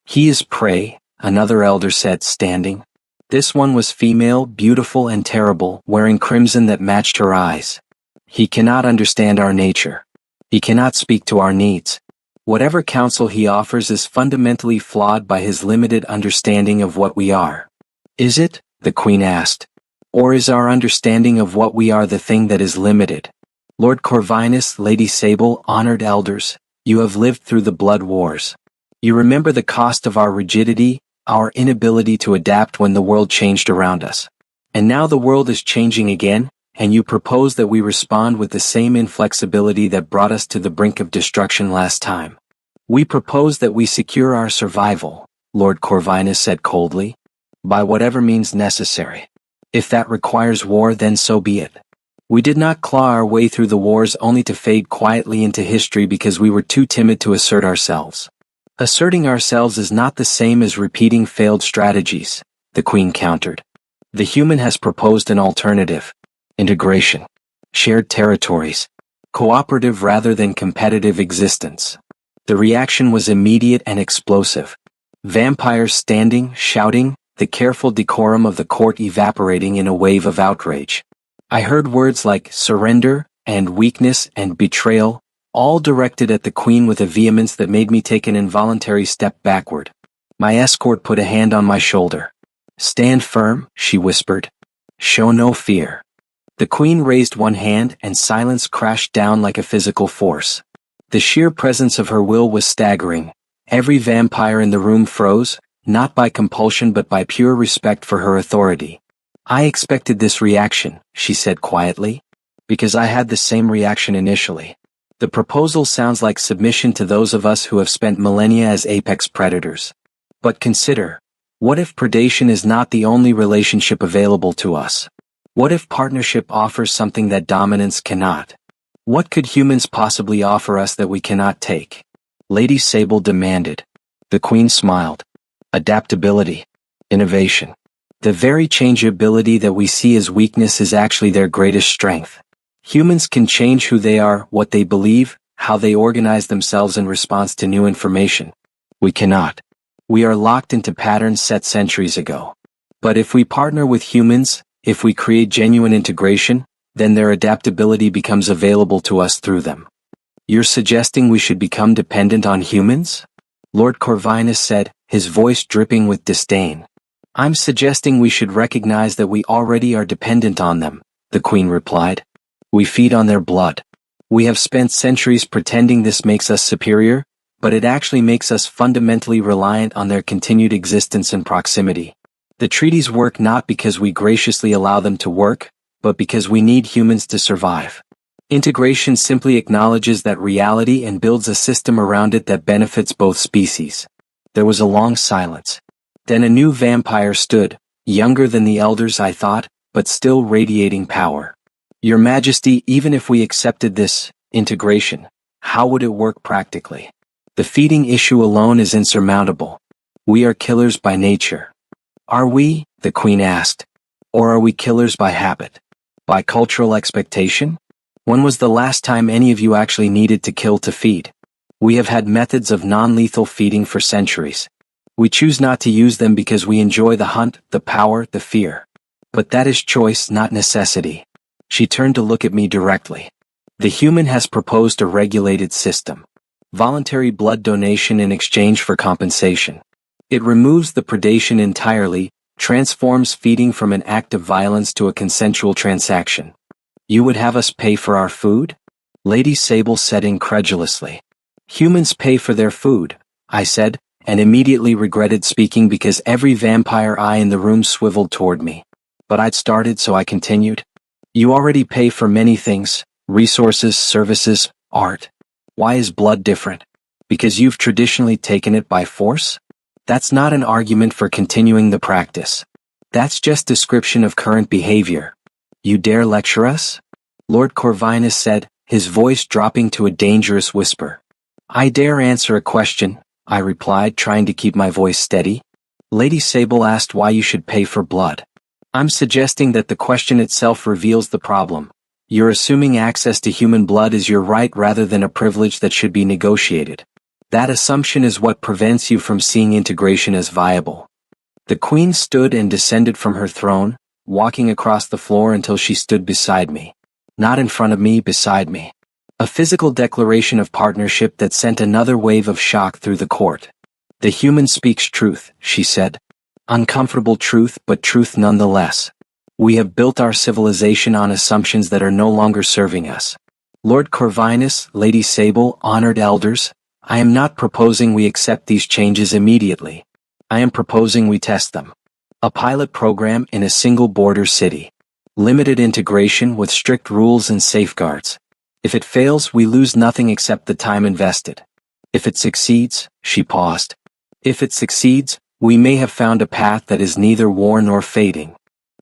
Speaker 1: He is prey, another elder said, standing. This one was female, beautiful and terrible, wearing crimson that matched her eyes. He cannot understand our nature. He cannot speak to our needs. Whatever counsel he offers is fundamentally flawed by his limited understanding of what we are. Is it? The Queen asked. Or is our understanding of what we are the thing that is limited? Lord Corvinus, Lady Sable, honored elders, you have lived through the blood wars. You remember the cost of our rigidity, our inability to adapt when the world changed around us. And now the world is changing again, and you propose that we respond with the same inflexibility that brought us to the brink of destruction last time. We propose that we secure our survival, Lord Corvinus said coldly, by whatever means necessary. If that requires war, then so be it. We did not claw our way through the wars only to fade quietly into history because we were too timid to assert ourselves. Asserting ourselves is not the same as repeating failed strategies, the Queen countered. The human has proposed an alternative. Integration. Shared territories. Cooperative rather than competitive existence. The reaction was immediate and explosive. Vampires standing, shouting, the careful decorum of the court evaporating in a wave of outrage. I heard words like surrender, and weakness, and betrayal, all directed at the Queen with a vehemence that made me take an involuntary step backward. My escort put a hand on my shoulder. "Stand firm," she whispered. "Show no fear." The Queen raised one hand and silence crashed down like a physical force. The sheer presence of her will was staggering. Every vampire in the room froze, not by compulsion but by pure respect for her authority. "I expected this reaction," she said quietly, "because I had the same reaction initially. The proposal sounds like submission to those of us who have spent millennia as apex predators. But consider, what if predation is not the only relationship available to us? What if partnership offers something that dominance cannot? What could humans possibly offer us that we cannot take?" Lady Sable demanded. The Queen smiled. "Adaptability. Innovation. The very changeability that we see as weakness is actually their greatest strength. Humans can change who they are, what they believe, how they organize themselves in response to new information. We cannot. We are locked into patterns set centuries ago. But if we partner with humans, if we create genuine integration, then their adaptability becomes available to us through them." "You're suggesting we should become dependent on humans?" Lord Corvinus said, his voice dripping with disdain. "I'm suggesting we should recognize that we already are dependent on them," the Queen replied. "We feed on their blood. We have spent centuries pretending this makes us superior, but it actually makes us fundamentally reliant on their continued existence and proximity. The treaties work not because we graciously allow them to work, but because we need humans to survive. Integration simply acknowledges that reality and builds a system around it that benefits both species." There was a long silence. Then a new vampire stood, younger than the elders I thought, but still radiating power. "Your Majesty, even if we accepted this integration, how would it work practically? The feeding issue alone is insurmountable. We are killers by nature." "Are we?" the Queen asked. "Or are we killers by habit? By cultural expectation? When was the last time any of you actually needed to kill to feed? We have had methods of non-lethal feeding for centuries. We choose not to use them because we enjoy the hunt, the power, the fear. But that is choice, not necessity." She turned to look at me directly. "The human has proposed a regulated system. Voluntary blood donation in exchange for compensation. It removes the predation entirely, transforms feeding from an act of violence to a consensual transaction. You would have us pay for our food?" Lady Sable said incredulously. "Humans pay for their food," I said, and immediately regretted speaking because every vampire eye in the room swiveled toward me. But I'd started, so I continued. "You already pay for many things, resources, services, art. Why is blood different? Because you've traditionally taken it by force? That's not an argument for continuing the practice. That's just description of current behavior. You dare lecture us?" Lord Corvinus said, his voice dropping to a dangerous whisper. "I dare answer a question," I replied, trying to keep my voice steady. Lady Sable asked why you should pay for blood. I'm suggesting that the question itself reveals the problem. You're assuming access to human blood is your right rather than a privilege that should be negotiated. That assumption is what prevents you from seeing integration as viable. The Queen stood and descended from her throne, walking across the floor until she stood beside me. Not in front of me, beside me. A physical declaration of partnership that sent another wave of shock through the court. "The human speaks truth," she said. "Uncomfortable truth, but truth nonetheless. We have built our civilization on assumptions that are no longer serving us. Lord Corvinus, Lady Sable, honored elders, I am not proposing we accept these changes immediately. I am proposing we test them. A pilot program in a single border city. Limited integration with strict rules and safeguards. If it fails, we lose nothing except the time invested. If it succeeds," she paused. "If it succeeds, we may have found a path that is neither war nor fading.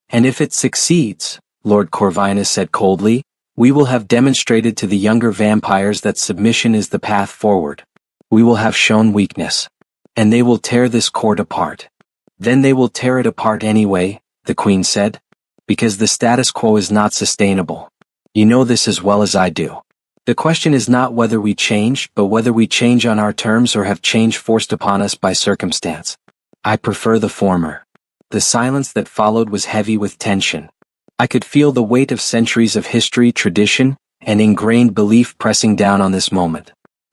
Speaker 1: And if it succeeds," Lord Corvinus said coldly, "we will have demonstrated to the younger vampires that submission is the path forward. We will have shown weakness. And they will tear this court apart. Then they will tear it apart anyway, the Queen said. Because the status quo is not sustainable. You know this as well as I do. The question is not whether we change, but whether we change on our terms or have change forced upon us by circumstance. I prefer the former. The silence that followed was heavy with tension. I could feel the weight of centuries of history, tradition, and ingrained belief pressing down on this moment.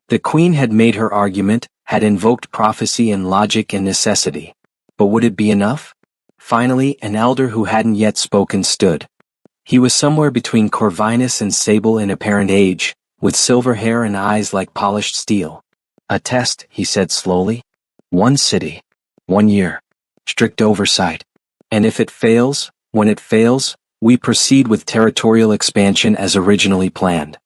Speaker 1: The Queen had made her argument, had invoked prophecy and logic and necessity. But would it be enough? Finally, an elder who hadn't yet spoken stood. He was somewhere between Corvinus and Sable in apparent age, with silver hair and eyes like polished steel. A test, he said slowly. 1 city. 1 year. Strict oversight. And if it fails, when it fails, we proceed with territorial expansion as originally planned.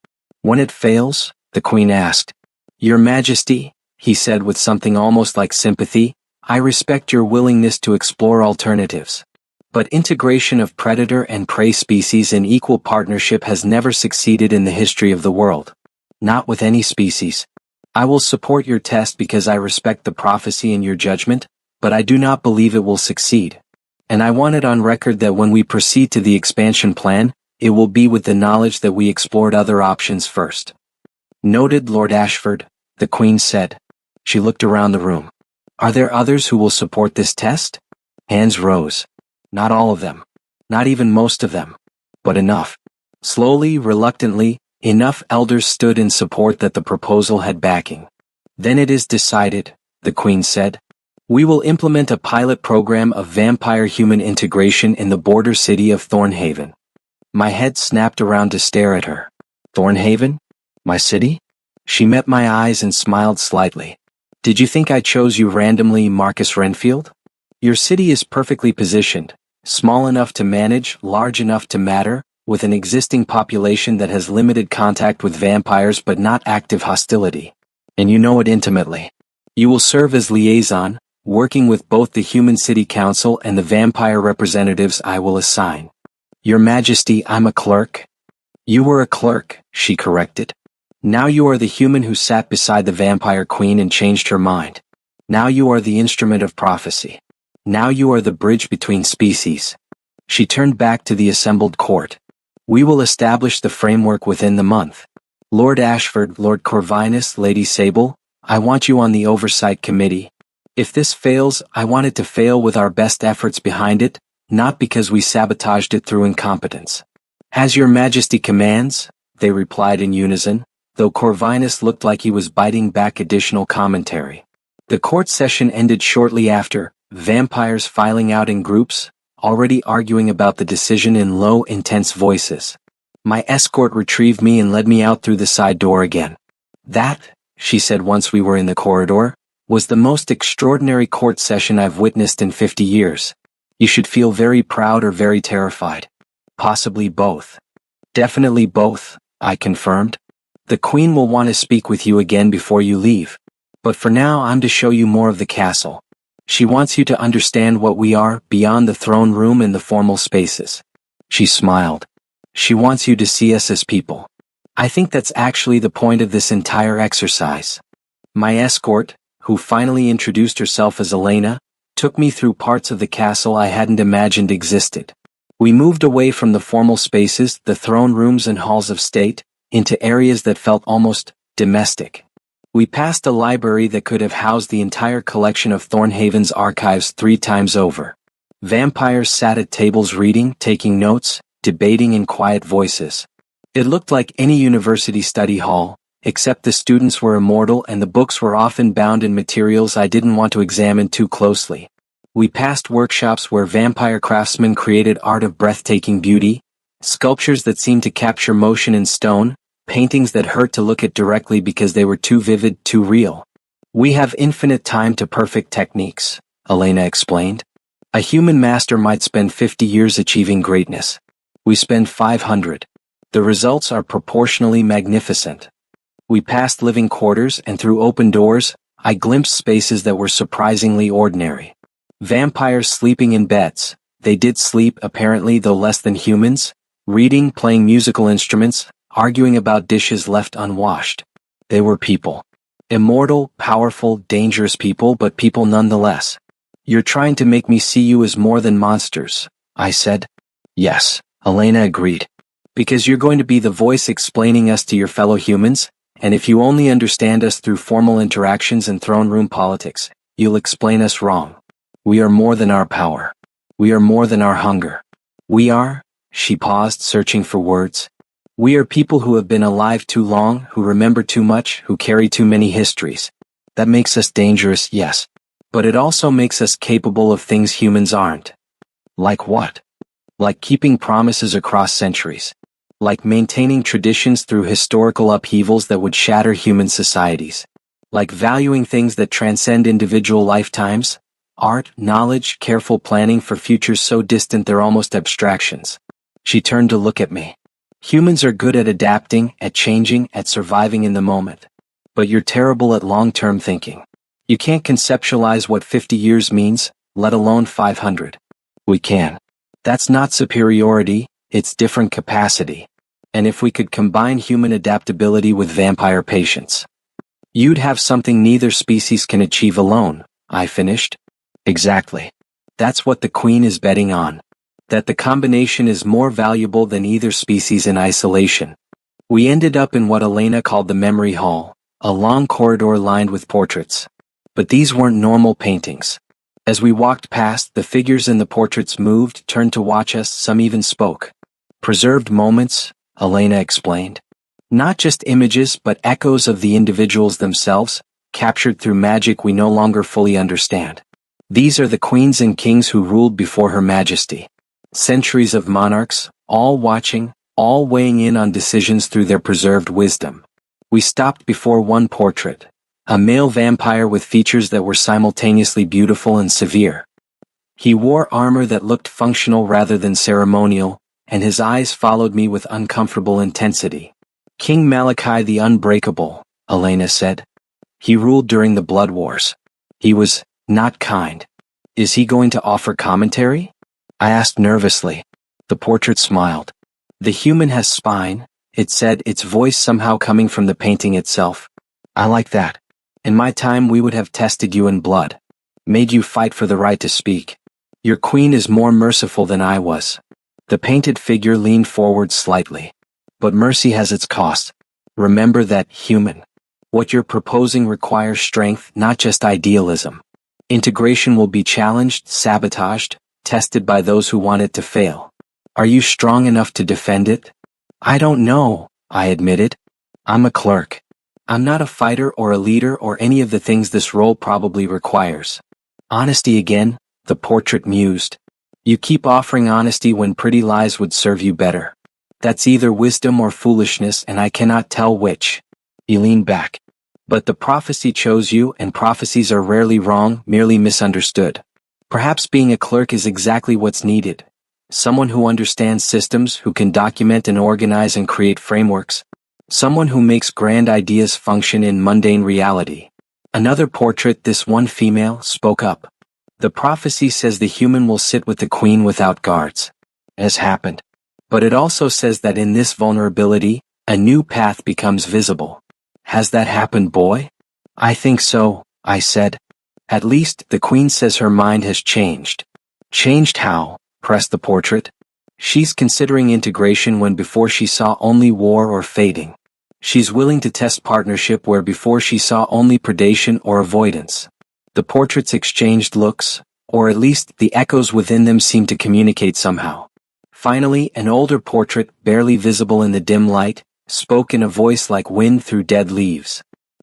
Speaker 1: When it fails, the Queen asked. Your Majesty, he said with something almost like sympathy, I respect your willingness to explore alternatives. But integration of predator and prey species in equal partnership has never succeeded in the history of the world. Not with any species. I will support your test because I respect the prophecy and your judgment, but I do not believe it will succeed. And I want it on record that when we proceed to the expansion plan, it will be with the knowledge that we explored other options first. Noted, Lord Ashford, the Queen said. She looked around the room. Are there others who will support this test? Hands rose. Not all of them. Not even most of them. But enough. Slowly, reluctantly, enough elders stood in support that the proposal had backing. Then it is decided, the Queen said. We will implement a pilot program of vampire-human integration in the border city of Thornhaven. My head snapped around to stare at her. Thornhaven? My city? She met my eyes and smiled slightly. Did you think I chose you randomly, Marcus Renfield? Your city is perfectly positioned, small enough to manage, large enough to matter, with an existing population that has limited contact with vampires but not active hostility. And you know it intimately. You will serve as liaison, working with both the human city council and the vampire representatives I will assign. Your Majesty, I'm a clerk. You were a clerk, she corrected. Now you are the human who sat beside the vampire queen and changed her mind. Now you are the instrument of prophecy. Now you are the bridge between species. She turned back to the assembled court. We will establish the framework within the month. Lord Ashford, Lord Corvinus, Lady Sable, I want you on the oversight committee. If this fails, I want it to fail with our best efforts behind it, not because we sabotaged it through incompetence. As Your Majesty commands, they replied in unison, though Corvinus looked like he was biting back additional commentary. The court session ended shortly after, vampires filing out in groups, already arguing about the decision in low, intense voices. My escort retrieved me and led me out through the side door again. That, she said once we were in the corridor, was the most extraordinary court session I've witnessed in 50 years. You should feel very proud or very terrified. Possibly both. Definitely both, I confirmed. The Queen will want to speak with you again before you leave. But for now I'm to show you more of the castle. She wants you to understand what we are beyond the throne room and the formal spaces. She smiled. She wants you to see us as people. I think that's actually the point of this entire exercise. My escort, who finally introduced herself as Elena, took me through parts of the castle I hadn't imagined existed. We moved away from the formal spaces, the throne rooms and halls of state, into areas that felt almost domestic. We passed a library that could have housed the entire collection of Thornhaven's archives 3 times over. Vampires sat at tables reading, taking notes, debating in quiet voices. It looked like any university study hall, except the students were immortal and the books were often bound in materials I didn't want to examine too closely. We passed workshops where vampire craftsmen created art of breathtaking beauty, sculptures that seemed to capture motion in stone, paintings that hurt to look at directly because they were too vivid, too real. We have infinite time to perfect techniques, Elena explained. A human master might spend 50 years achieving greatness. We spend 500. The results are proportionally magnificent. We passed living quarters and through open doors, I glimpsed spaces that were surprisingly ordinary. Vampires sleeping in beds. They did sleep apparently, though less than humans, reading, playing musical instruments, arguing about dishes left unwashed. They were people. Immortal, powerful, dangerous people, but people nonetheless. You're trying to make me see you as more than monsters, I said. Yes, Elena agreed. Because you're going to be the voice explaining us to your fellow humans, and if you only understand us through formal interactions and throne room politics, you'll explain us wrong. We are more than our power. We are more than our hunger. We are, she paused, searching for words. We are people who have been alive too long, who remember too much, who carry too many histories. That makes us dangerous, yes. But it also makes us capable of things humans aren't. Like what? Like keeping promises across centuries. Like maintaining traditions through historical upheavals that would shatter human societies. Like valuing things that transcend individual lifetimes. Art, knowledge, careful planning for futures so distant they're almost abstractions. She turned to look at me. Humans are good at adapting, at changing, at surviving in the moment. But you're terrible at long-term thinking. You can't conceptualize what 50 years means, let alone 500. We can. That's not superiority, it's different capacity. And if we could combine human adaptability with vampire patience, you'd have something neither species can achieve alone, I finished. Exactly. That's what the Queen is betting on. That the combination is more valuable than either species in isolation. We ended up in what Elena called the memory hall, a long corridor lined with portraits. But these weren't normal paintings. As we walked past, the figures in the portraits moved, turned to watch us, some even spoke. Preserved moments, Elena explained. Not just images but echoes of the individuals themselves, captured through magic we no longer fully understand. These are the queens and kings who ruled before Her Majesty. Centuries of monarchs, all watching, all weighing in on decisions through their preserved wisdom. We stopped before one portrait, a male vampire with features that were simultaneously beautiful and severe. He wore armor that looked functional rather than ceremonial, and his eyes followed me with uncomfortable intensity. King Malachi the Unbreakable, Elena said. He ruled during the Blood Wars. He was not kind. Is he going to offer commentary? I asked nervously. The portrait smiled. The human has spine, it said, its voice somehow coming from the painting itself. I like that. In my time we would have tested you in blood. Made you fight for the right to speak. Your queen is more merciful than I was. The painted figure leaned forward slightly. But mercy has its cost. Remember that, human. What you're proposing requires strength, not just idealism. Integration will be challenged, sabotaged, tested by those who want it to fail. Are you strong enough to defend it? I don't know, I admitted. I'm a clerk. I'm not a fighter or a leader or any of the things this role probably requires. Honesty again, the portrait mused. You keep offering honesty when pretty lies would serve you better. That's either wisdom or foolishness and I cannot tell which. He leaned back. But the prophecy chose you and prophecies are rarely wrong, merely misunderstood. Perhaps being a clerk is exactly what's needed. Someone who understands systems, who can document and organize and create frameworks. Someone who makes grand ideas function in mundane reality. Another portrait, this one female, spoke up. The prophecy says the human will sit with the queen without guards. As happened. But it also says that in this vulnerability, a new path becomes visible. Has that happened, boy? I think so, I said. At least, the queen says her mind has changed. Changed how? Pressed the portrait. She's considering integration when before she saw only war or fading. She's willing to test partnership where before she saw only predation or avoidance. The portraits exchanged looks, or at least the echoes within them seemed to communicate somehow. Finally, an older portrait, barely visible in the dim light, spoke in a voice like wind through dead leaves.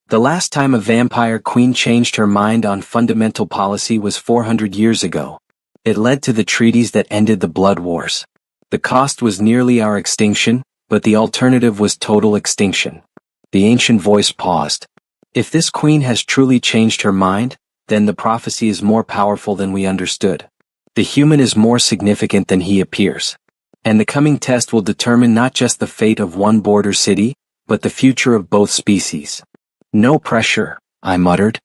Speaker 1: The last time a vampire queen changed her mind on fundamental policy was 400 years ago. It led to the treaties that ended the Blood Wars. The cost was nearly our extinction, but the alternative was total extinction. The ancient voice paused. If this queen has truly changed her mind, then the prophecy is more powerful than we understood. The human is more significant than he appears. And the coming test will determine not just the fate of one border city, but the future of both species. No pressure, I muttered.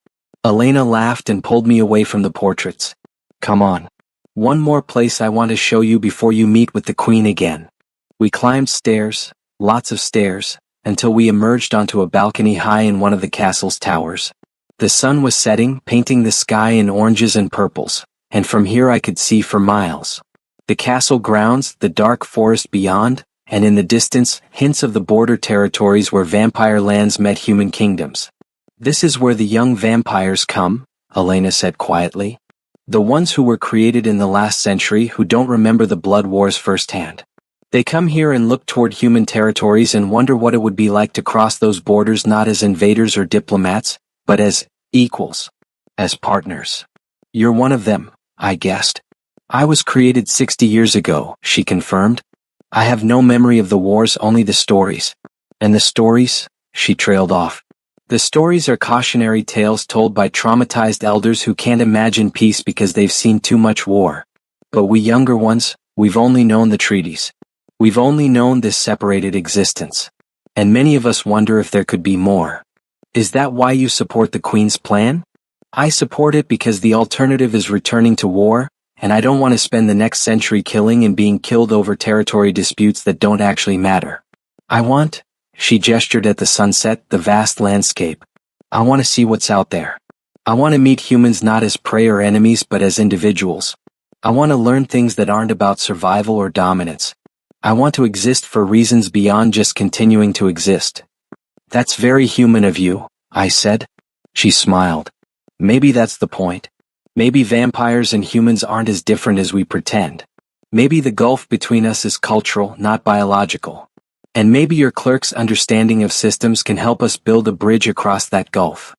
Speaker 1: Elena laughed and pulled me away from the portraits. Come on. One more place I want to show you before you meet with the queen again. We climbed stairs, lots of stairs, until we emerged onto a balcony high in one of the castle's towers. The sun was setting, painting the sky in oranges and purples, and from here I could see for miles. The castle grounds, the dark forest beyond, and in the distance, hints of the border territories where vampire lands met human kingdoms. "This is where the young vampires come," Elena said quietly. "The ones who were created in the last century who don't remember the blood wars firsthand. They come here and look toward human territories and wonder what it would be like to cross those borders not as invaders or diplomats, but as equals. As partners." "You're one of them," I guessed. "I was created 60 years ago," she confirmed. "I have no memory of the wars, only the stories." "And the stories?" she trailed off. "The stories are cautionary tales told by traumatized elders who can't imagine peace because they've seen too much war. But we younger ones, we've only known the treaties. We've only known this separated existence. And many of us wonder if there could be more." "Is that why you support the Queen's plan?" "I support it because the alternative is returning to war, and I don't want to spend the next century killing and being killed over territory disputes that don't actually matter. I want," she gestured at the sunset, the vast landscape. "I want to see what's out there. I want to meet humans not as prey or enemies but as individuals. I want to learn things that aren't about survival or dominance. I want to exist for reasons beyond just continuing to exist." "That's very human of you," I said. She smiled. "Maybe that's the point. Maybe vampires and humans aren't as different as we pretend. Maybe the gulf between us is cultural, not biological. And maybe your clerk's understanding of systems can help us build a bridge across that gulf."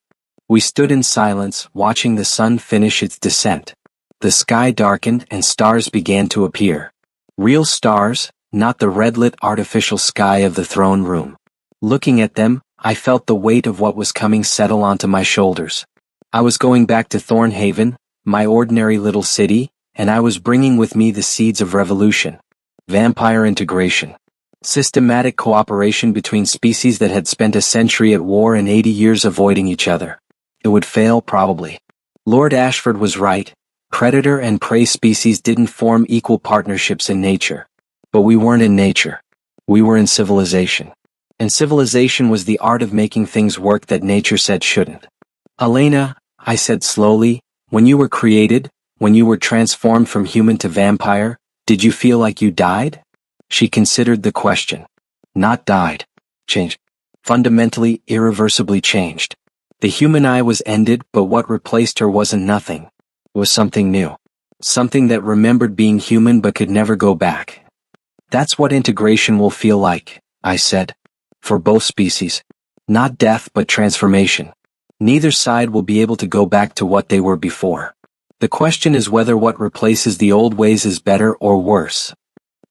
Speaker 1: We stood in silence, watching the sun finish its descent. The sky darkened and stars began to appear. Real stars, not the red-lit artificial sky of the throne room. Looking at them, I felt the weight of what was coming settle onto my shoulders. I was going back to Thornhaven, my ordinary little city, and I was bringing with me the seeds of revolution. Vampire integration. Systematic cooperation between species that had spent a century at war and 80 years avoiding each other. It would fail, probably. Lord Ashford was right. Predator and prey species didn't form equal partnerships in nature. But we weren't in nature. We were in civilization. And civilization was the art of making things work that nature said shouldn't. "Elena," I said slowly, "when you were created, when you were transformed from human to vampire, did you feel like you died?" She considered the question. "Not died. Changed. Fundamentally, irreversibly changed. The human I was ended, but what replaced her wasn't nothing. It was something new. Something that remembered being human but could never go back. That's what integration will feel like," I said. "For both species. Not death but transformation. Neither side will be able to go back to what they were before. The question is whether what replaces the old ways is better or worse."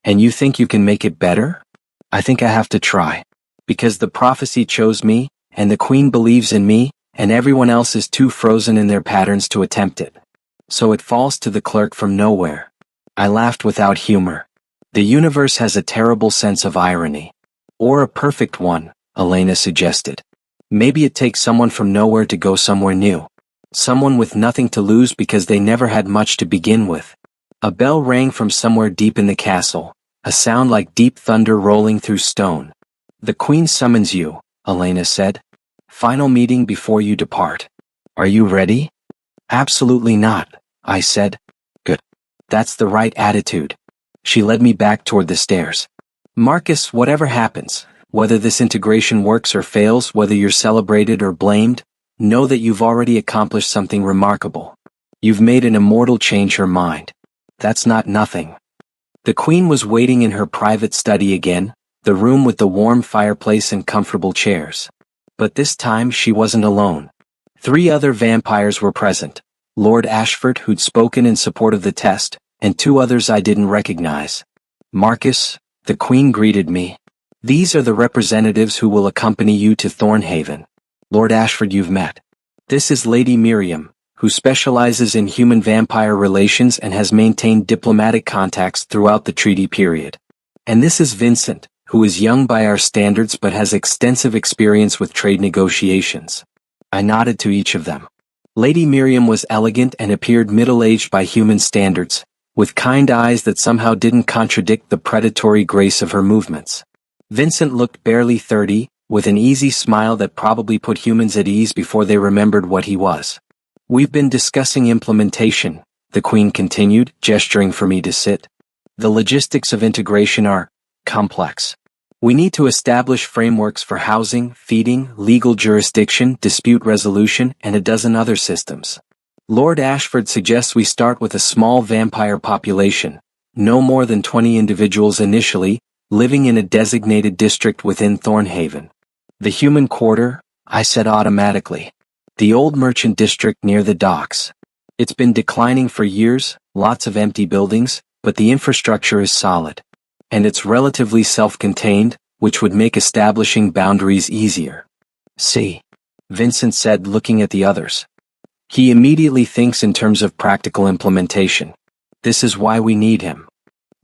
Speaker 1: "And you think you can make it better?" "I think I have to try. Because the prophecy chose me, and the Queen believes in me, and everyone else is too frozen in their patterns to attempt it. So it falls to the clerk from nowhere." I laughed without humor. "The universe has a terrible sense of irony." "Or a perfect one," Elena suggested. "Maybe it takes someone from nowhere to go somewhere new. Someone with nothing to lose because they never had much to begin with." A bell rang from somewhere deep in the castle, a sound like deep thunder rolling through stone. "The Queen summons you," Elena said. "Final meeting before you depart. Are you ready?" "Absolutely not," I said. "Good. That's the right attitude." She led me back toward the stairs. "Marcus, whatever happens, whether this integration works or fails, whether you're celebrated or blamed, know that you've already accomplished something remarkable. You've made an immortal change her mind. That's not nothing." The Queen was waiting in her private study again, the room with the warm fireplace and comfortable chairs. But this time she wasn't alone. 3 other vampires were present. Lord Ashford, who'd spoken in support of the test, and 2 others I didn't recognize. "Marcus," the Queen greeted me. "These are the representatives who will accompany you to Thornhaven. Lord Ashford you've met. This is Lady Miriam, who specializes in human-vampire relations and has maintained diplomatic contacts throughout the treaty period. And this is Vincent, who is young by our standards but has extensive experience with trade negotiations." I nodded to each of them. Lady Miriam was elegant and appeared middle-aged by human standards, with kind eyes that somehow didn't contradict the predatory grace of her movements. Vincent looked barely 30, with an easy smile that probably put humans at ease before they remembered what he was. We've been discussing implementation, the Queen continued, gesturing for me to sit. The logistics of integration are complex. We need to establish frameworks for housing, feeding, legal jurisdiction, dispute resolution, and a dozen other systems. Lord Ashford suggests we start with a small vampire population, no more than 20 individuals initially, living in a designated district within Thornhaven. The human quarter, I said automatically. The old merchant district near the docks. It's been declining for years, lots of empty buildings, but the infrastructure is solid. And it's relatively self-contained, which would make establishing boundaries easier. See, Vincent said, looking at the others. He immediately thinks in terms of practical implementation. This is why we need him.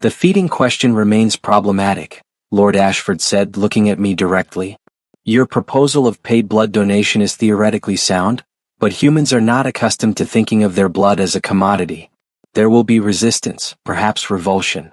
Speaker 1: The feeding question remains problematic, Lord Ashford said, looking at me directly. Your proposal of paid blood donation is theoretically sound, but humans are not accustomed to thinking of their blood as a commodity. There will be resistance, perhaps revulsion.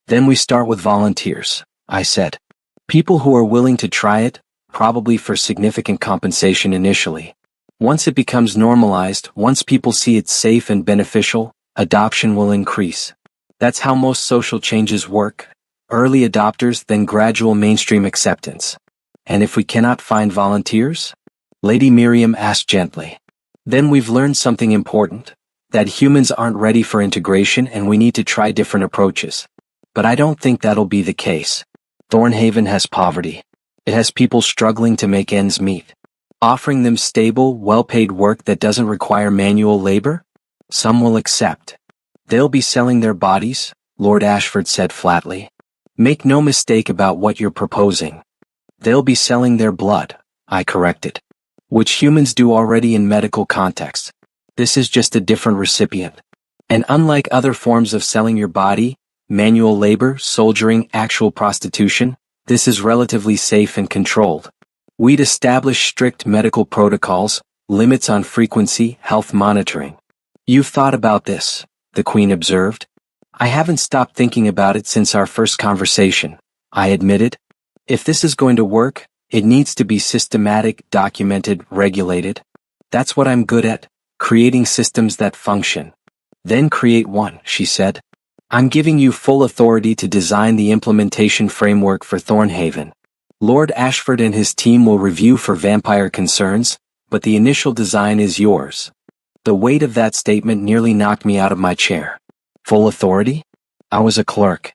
Speaker 1: Then we start with volunteers, I said. People who are willing to try it, probably for significant compensation initially. Once it becomes normalized, once people see it's safe and beneficial, adoption will increase. That's how most social changes work. Early adopters, then gradual mainstream acceptance. And if we cannot find volunteers? Lady Miriam asked gently. Then we've learned something important, that humans aren't ready for integration and we need to try different approaches. But I don't think that'll be the case. Thornhaven has poverty. It has people struggling to make ends meet. Offering them stable, well-paid work that doesn't require manual labor? Some will accept. They'll be selling their bodies, Lord Ashford said flatly. Make no mistake about what you're proposing. They'll be selling their blood, I corrected. Which humans do already in medical contexts. This is just a different recipient. And unlike other forms of selling your body, manual labor, soldiering, actual prostitution, this is relatively safe and controlled. We'd establish strict medical protocols, limits on frequency, health monitoring. You've thought about this, the Queen observed. I haven't stopped thinking about it since our first conversation, I admitted. If this is going to work, it needs to be systematic, documented, regulated. That's what I'm good at, creating systems that function. Then create one, she said. I'm giving you full authority to design the implementation framework for Thornhaven. Lord Ashford and his team will review for vampire concerns, but the initial design is yours. The weight of that statement nearly knocked me out of my chair. Full authority? I was a clerk.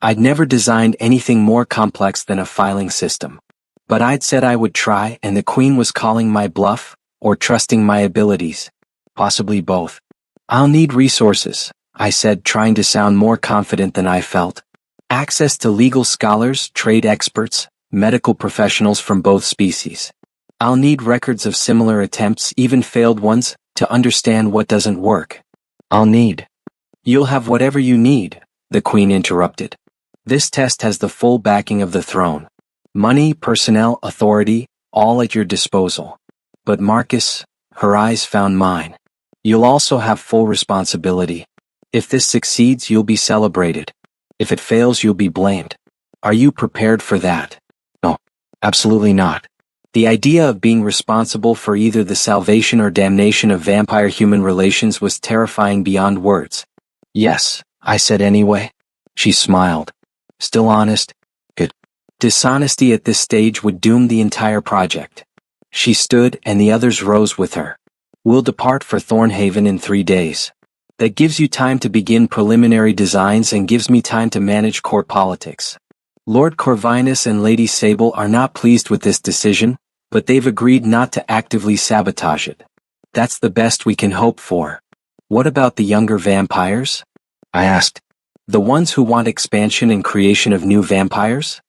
Speaker 1: I'd never designed anything more complex than a filing system. But I'd said I would try, and the Queen was calling my bluff, or trusting my abilities. Possibly both. I'll need resources, I said, trying to sound more confident than I felt. Access to legal scholars, trade experts, medical professionals from both species. I'll need records of similar attempts, even failed ones, to understand what doesn't work. You'll have whatever you need, the Queen interrupted. This test has the full backing of the throne. Money, personnel, authority, all at your disposal. But Marcus, her eyes found mine. You'll also have full responsibility. If this succeeds, you'll be celebrated. If it fails, you'll be blamed. Are you prepared for that? No, absolutely not. The idea of being responsible for either the salvation or damnation of vampire-human relations was terrifying beyond words. Yes, I said anyway. She smiled. Still honest? Good. Dishonesty at this stage would doom the entire project. She stood, and the others rose with her. We'll depart for Thornhaven in 3 days. That gives you time to begin preliminary designs and gives me time to manage court politics. Lord Corvinus and Lady Sable are not pleased with this decision, but they've agreed not to actively sabotage it. That's the best we can hope for. What about the younger vampires? I asked. The ones who want expansion and creation of new vampires?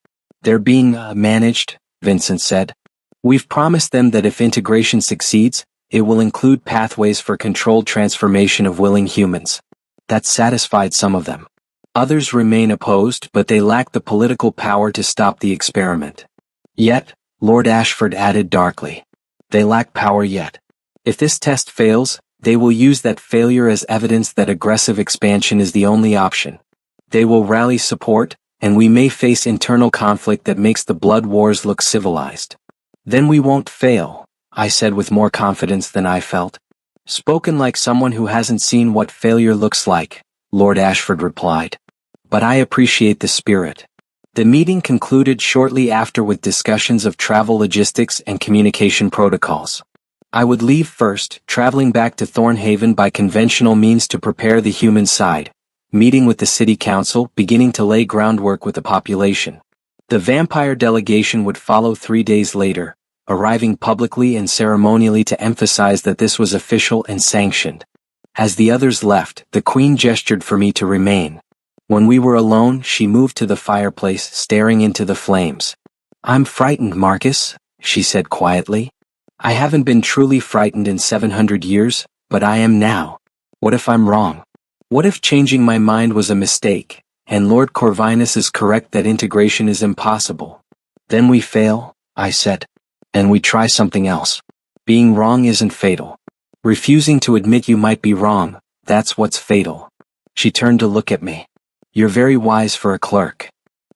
Speaker 1: They're being managed, Vincent said. We've promised them that if integration succeeds, it will include pathways for controlled transformation of willing humans. That satisfied some of them. Others remain opposed, but they lack the political power to stop the experiment. Yet, Lord Ashford added darkly, they lack power yet. If this test fails, they will use that failure as evidence that aggressive expansion is the only option. They will rally support, and we may face internal conflict that makes the blood wars look civilized. Then we won't fail, I said with more confidence than I felt. Spoken like someone who hasn't seen what failure looks like, Lord Ashford replied. But I appreciate the spirit. The meeting concluded shortly after with discussions of travel logistics and communication protocols. I would leave first, traveling back to Thornhaven by conventional means to prepare the human side, meeting with the city council, beginning to lay groundwork with the population. The vampire delegation would follow 3 days later, arriving publicly and ceremonially to emphasize that this was official and sanctioned. As the others left, the Queen gestured for me to remain. When we were alone, she moved to the fireplace, staring into the flames. "I'm frightened, Marcus," she said quietly. "I haven't been truly frightened in 700 years, but I am now. What if I'm wrong? What if changing my mind was a mistake, and Lord Corvinus is correct that integration is impossible? Then we fail," I said. "And we try something else. Being wrong isn't fatal. Refusing to admit you might be wrong, that's what's fatal." She turned to look at me. "You're very wise for a clerk."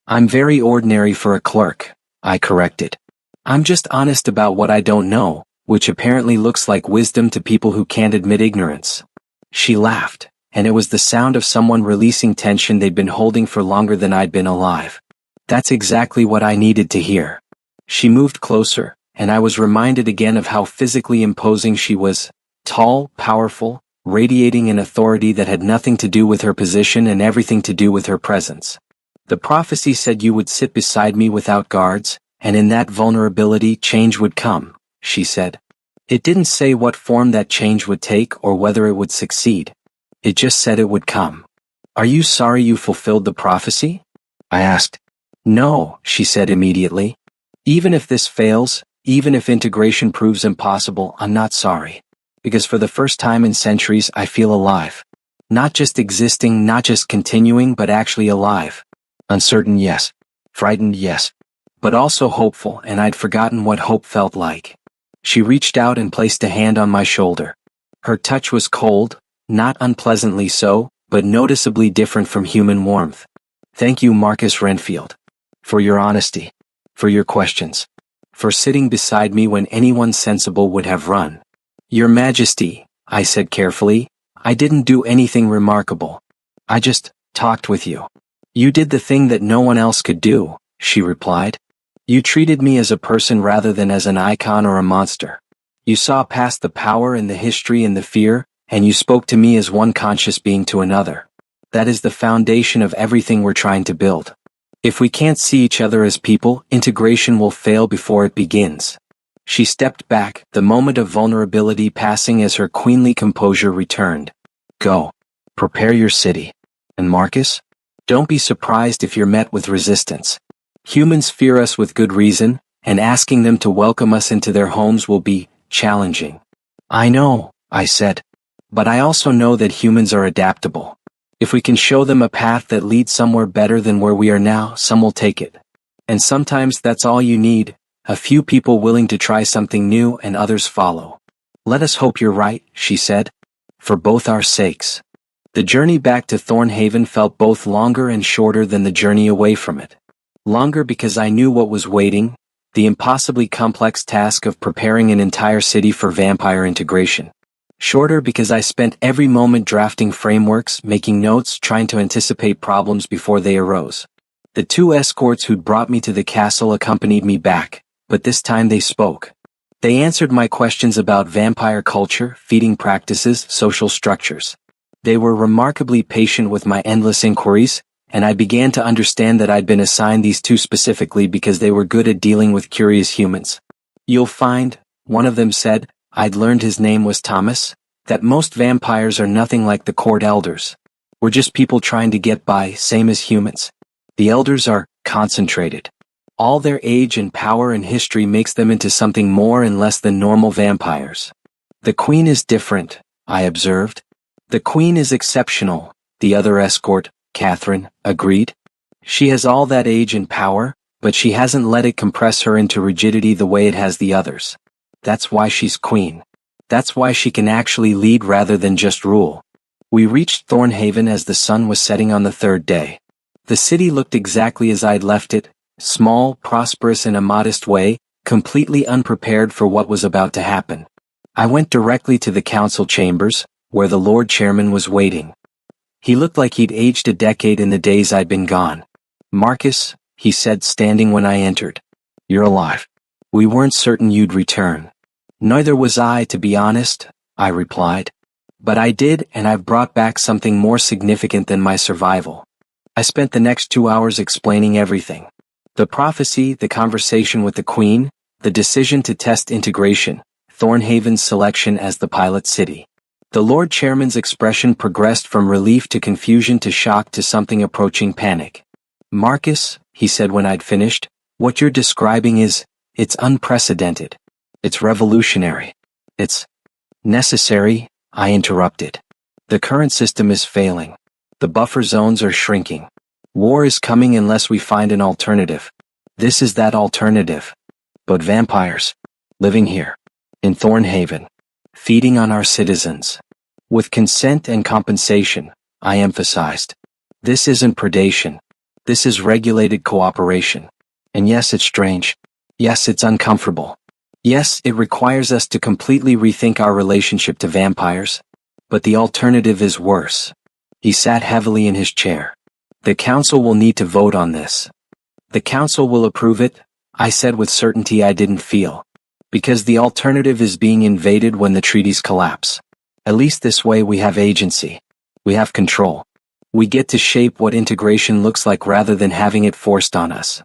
Speaker 1: "I'm very ordinary for a clerk," I corrected. "I'm just honest about what I don't know, which apparently looks like wisdom to people who can't admit ignorance." She laughed, and it was the sound of someone releasing tension they'd been holding for longer than I'd been alive. That's exactly what I needed to hear. She moved closer, and I was reminded again of how physically imposing she was. Tall, powerful, radiating an authority that had nothing to do with her position and everything to do with her presence. "The prophecy said you would sit beside me without guards, and in that vulnerability change would come," she said. "It didn't say what form that change would take or whether it would succeed. It just said it would come. Are you sorry you fulfilled the prophecy?" I asked. "No," she said immediately. "Even if this fails, even if integration proves impossible, I'm not sorry. Because for the first time in centuries I feel alive. Not just existing, not just continuing, but actually alive. Uncertain, yes. Frightened, yes. But also hopeful, and I'd forgotten what hope felt like." She reached out and placed a hand on my shoulder. Her touch was cold, not unpleasantly so, but noticeably different from human warmth. "Thank you, Marcus Renfield. For your honesty. For your questions. For sitting beside me when anyone sensible would have run." "Your Majesty," I said carefully, "I didn't do anything remarkable. I just talked with you." "You did the thing that no one else could do," she replied. "You treated me as a person rather than as an icon or a monster. You saw past the power and the history and the fear, and you spoke to me as one conscious being to another. That is the foundation of everything we're trying to build. If we can't see each other as people, integration will fail before it begins." She stepped back, the moment of vulnerability passing as her queenly composure returned. "Go. Prepare your city. And Marcus? Don't be surprised if you're met with resistance. Humans fear us with good reason, and asking them to welcome us into their homes will be challenging." "I know," I said. "But I also know that humans are adaptable. If we can show them a path that leads somewhere better than where we are now, some will take it. And sometimes that's all you need. A few people willing to try something new and others follow. Let us hope you're right," she said. "For both our sakes." The journey back to Thornhaven felt both longer and shorter than the journey away from it. Longer because I knew what was waiting, the impossibly complex task of preparing an entire city for vampire integration. Shorter because I spent every moment drafting frameworks, making notes, trying to anticipate problems before they arose. The 2 escorts who'd brought me to the castle accompanied me back. But this time they spoke. They answered my questions about vampire culture, feeding practices, social structures. They were remarkably patient with my endless inquiries, and I began to understand that I'd been assigned these 2 specifically because they were good at dealing with curious humans. "You'll find," one of them said, I'd learned his name was Thomas, "that most vampires are nothing like the court elders. We're just people trying to get by, same as humans. The elders are concentrated. All their age and power and history makes them into something more and less than normal vampires. The Queen is different," I observed. "The Queen is exceptional," the other escort, Catherine, agreed. "She has all that age and power, but she hasn't let it compress her into rigidity the way it has the others. That's why she's Queen. That's why she can actually lead rather than just rule." We reached Thornhaven as the sun was setting on the 3rd day. The city looked exactly as I'd left it. Small, prosperous in a modest way, completely unprepared for what was about to happen. I went directly to the council chambers, where the Lord Chairman was waiting. He looked like he'd aged a decade in the days I'd been gone. "Marcus," he said, standing when I entered. "You're alive. We weren't certain you'd return." "Neither was I, to be honest," I replied. "But I did, and I've brought back something more significant than my survival." I spent the next 2 hours explaining everything. The prophecy, the conversation with the Queen, the decision to test integration, Thornhaven's selection as the pilot city. The Lord Chairman's expression progressed from relief to confusion to shock to something approaching panic. "Marcus," he said when I'd finished, "what you're describing it's unprecedented. It's revolutionary. It's necessary," I interrupted. "The current system is failing. The buffer zones are shrinking. War is coming unless we find an alternative. This is that alternative. But vampires, living here, in Thornhaven, feeding on our citizens. With consent and compensation," I emphasized. "This isn't predation. This is regulated cooperation. And yes, it's strange. Yes, it's uncomfortable. Yes, it requires us to completely rethink our relationship to vampires. But the alternative is worse." He sat heavily in his chair. "The council will need to vote on this." "The council will approve it," I said with certainty I didn't feel. "Because the alternative is being invaded when the treaties collapse. At least this way we have agency. We have control. We get to shape what integration looks like rather than having it forced on us."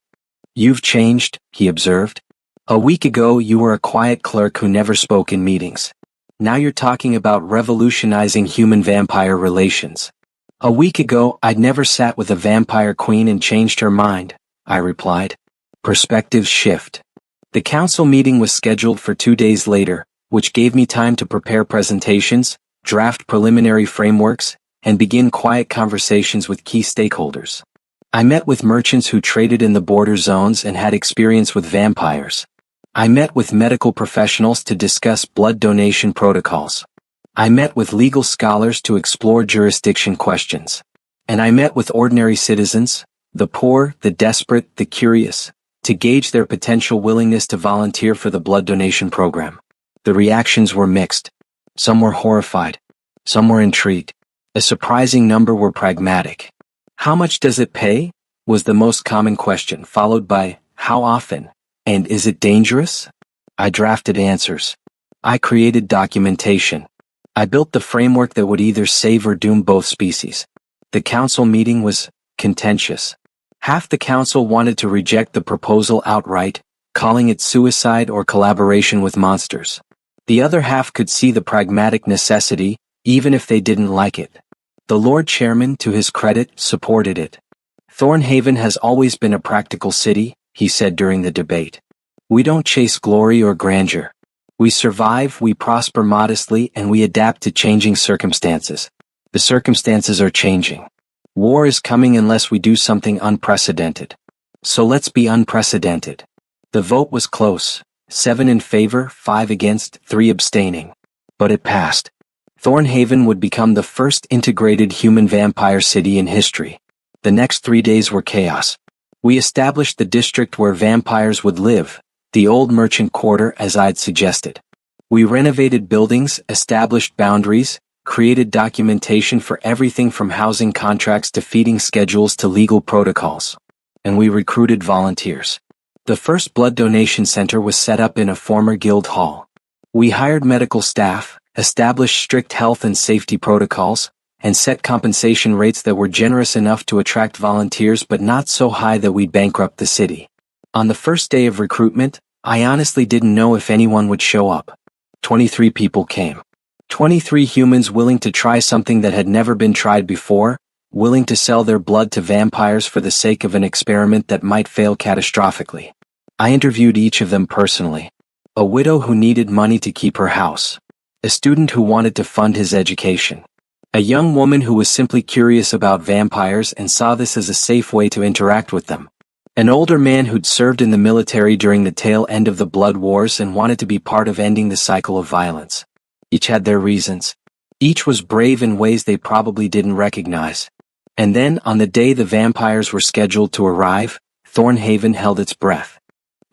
Speaker 1: "You've changed," he observed. "A week ago you were a quiet clerk who never spoke in meetings. Now you're talking about revolutionizing human-vampire relations." "A week ago I'd never sat with a vampire queen and changed her mind," I replied. Perspectives shift. The council meeting was scheduled for 2 days later, which gave me time to prepare presentations, draft preliminary frameworks, and begin quiet conversations with key stakeholders. I met with merchants who traded in the border zones and had experience with vampires. I met with medical professionals to discuss blood donation protocols. I met with legal scholars to explore jurisdiction questions. And I met with ordinary citizens, the poor, the desperate, the curious, to gauge their potential willingness to volunteer for the blood donation program. The reactions were mixed. Some were horrified. Some were intrigued. A surprising number were pragmatic. "How much does it pay?" was the most common question, followed by, "How often?" and "Is it dangerous?" I drafted answers. I created documentation. I built the framework that would either save or doom both species. The council meeting was contentious. Half the council wanted to reject the proposal outright, calling it suicide or collaboration with monsters. The other half could see the pragmatic necessity, even if they didn't like it. The Lord Chairman, to his credit, supported it. "Thornhaven has always been a practical city," he said during the debate. "We don't chase glory or grandeur. We survive, we prosper modestly, and we adapt to changing circumstances. The circumstances are changing. War is coming unless we do something unprecedented. So let's be unprecedented." The vote was close. 7 in favor, 5 against, 3 abstaining. But it passed. Thornhaven would become the first integrated human vampire city in history. The next 3 days were chaos. We established the district where vampires would live, the old merchant quarter as I'd suggested. We renovated buildings, established boundaries, created documentation for everything from housing contracts to feeding schedules to legal protocols. And we recruited volunteers. The first blood donation center was set up in a former guild hall. We hired medical staff, established strict health and safety protocols, and set compensation rates that were generous enough to attract volunteers but not so high that we'd bankrupt the city. On the first day of recruitment, I honestly didn't know if anyone would show up. 23 people came. 23 humans willing to try something that had never been tried before, willing to sell their blood to vampires for the sake of an experiment that might fail catastrophically. I interviewed each of them personally. A widow who needed money to keep her house. A student who wanted to fund his education. A young woman who was simply curious about vampires and saw this as a safe way to interact with them. An older man who'd served in the military during the tail end of the blood wars and wanted to be part of ending the cycle of violence. Each had their reasons. Each was brave in ways they probably didn't recognize. And then, on the day the vampires were scheduled to arrive, Thornhaven held its breath.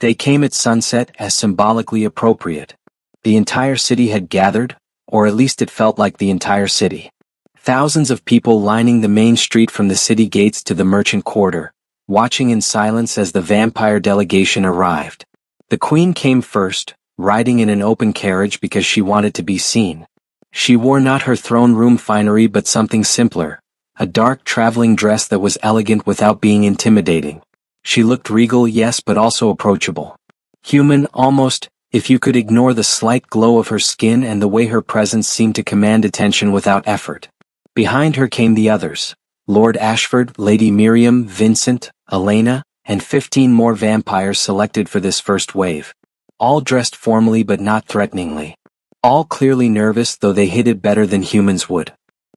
Speaker 1: They came at sunset as symbolically appropriate. The entire city had gathered, or at least it felt like the entire city. Thousands of people lining the main street from the city gates to the merchant quarter, watching in silence as the vampire delegation arrived. The queen came first, riding in an open carriage because she wanted to be seen. She wore not her throne room finery but something simpler, a dark traveling dress that was elegant without being intimidating. She looked regal, yes, but also approachable. Human, almost, if you could ignore the slight glow of her skin and the way her presence seemed to command attention without effort. Behind her came the others, Lord Ashford, Lady Miriam, Vincent, Elena, and 15 more vampires selected for this first wave. All dressed formally but not threateningly. All clearly nervous, though they hid it better than humans would.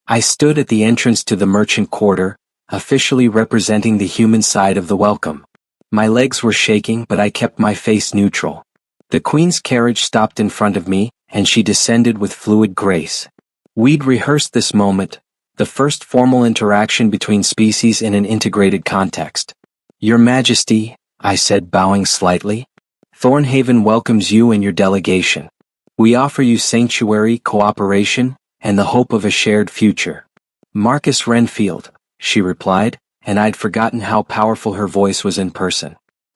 Speaker 1: I stood at the entrance to the merchant quarter, officially representing the human side of the welcome. My legs were shaking, but I kept my face neutral. The queen's carriage stopped in front of me, and she descended with fluid grace. We'd rehearsed this moment, the first formal interaction between species in an integrated context. Your Majesty, I said, bowing slightly. Thornhaven welcomes you and your delegation. We offer you sanctuary, cooperation, and the hope of a shared future. Marcus Renfield, she replied, and I'd forgotten how powerful her voice was in person.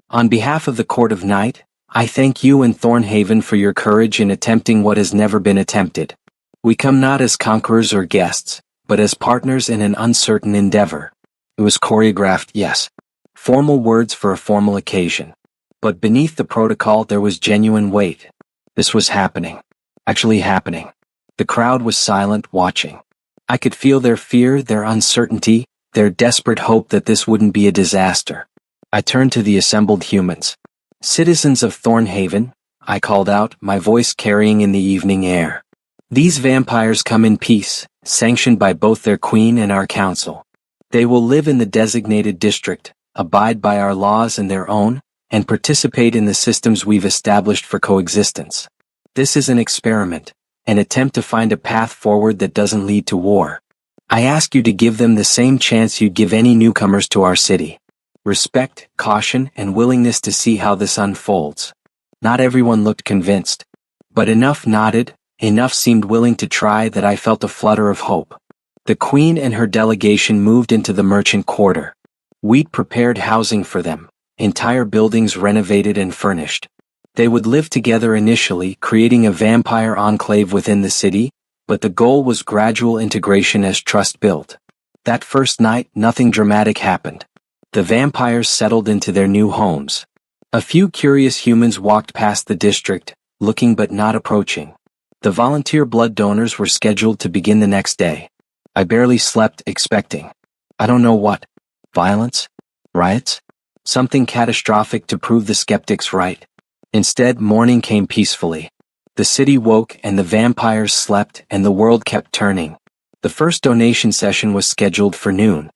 Speaker 1: On behalf of the Court of Night, I thank you and Thornhaven for your courage in attempting what has never been attempted. We come not as conquerors or guests, but as partners in an uncertain endeavor. It was choreographed, yes. Formal words for a formal occasion. But beneath the protocol there was genuine weight. This was happening. Actually happening. The crowd was silent, watching. I could feel their fear, their uncertainty, their desperate hope that this wouldn't be a disaster. I turned to the assembled humans. Citizens of Thornhaven, I called out, my voice carrying in the evening air. These vampires come in peace, sanctioned by both their queen and our council. They will live in the designated district, abide by our laws and their own, and participate in the systems we've established for coexistence. This is an experiment, an attempt to find a path forward that doesn't lead to war. I ask you to give them the same chance you'd give any newcomers to our city. Respect, caution, and willingness to see how this unfolds. Not everyone looked convinced, but enough nodded, enough seemed willing to try that I felt a flutter of hope. The Queen and her delegation moved into the merchant quarter. We'd prepared housing for them, entire buildings renovated and furnished. They would live together initially, creating a vampire enclave within the city, but the goal was gradual integration as trust built. That first night, nothing dramatic happened. The vampires settled into their new homes. A few curious humans walked past the district, looking but not approaching. The volunteer blood donors were scheduled to begin the next day. I barely slept, expecting. I don't know what. Violence? Riots? Something catastrophic to prove the skeptics right. Instead, morning came peacefully. The city woke and the vampires slept and the world kept turning. The first donation session was scheduled for noon.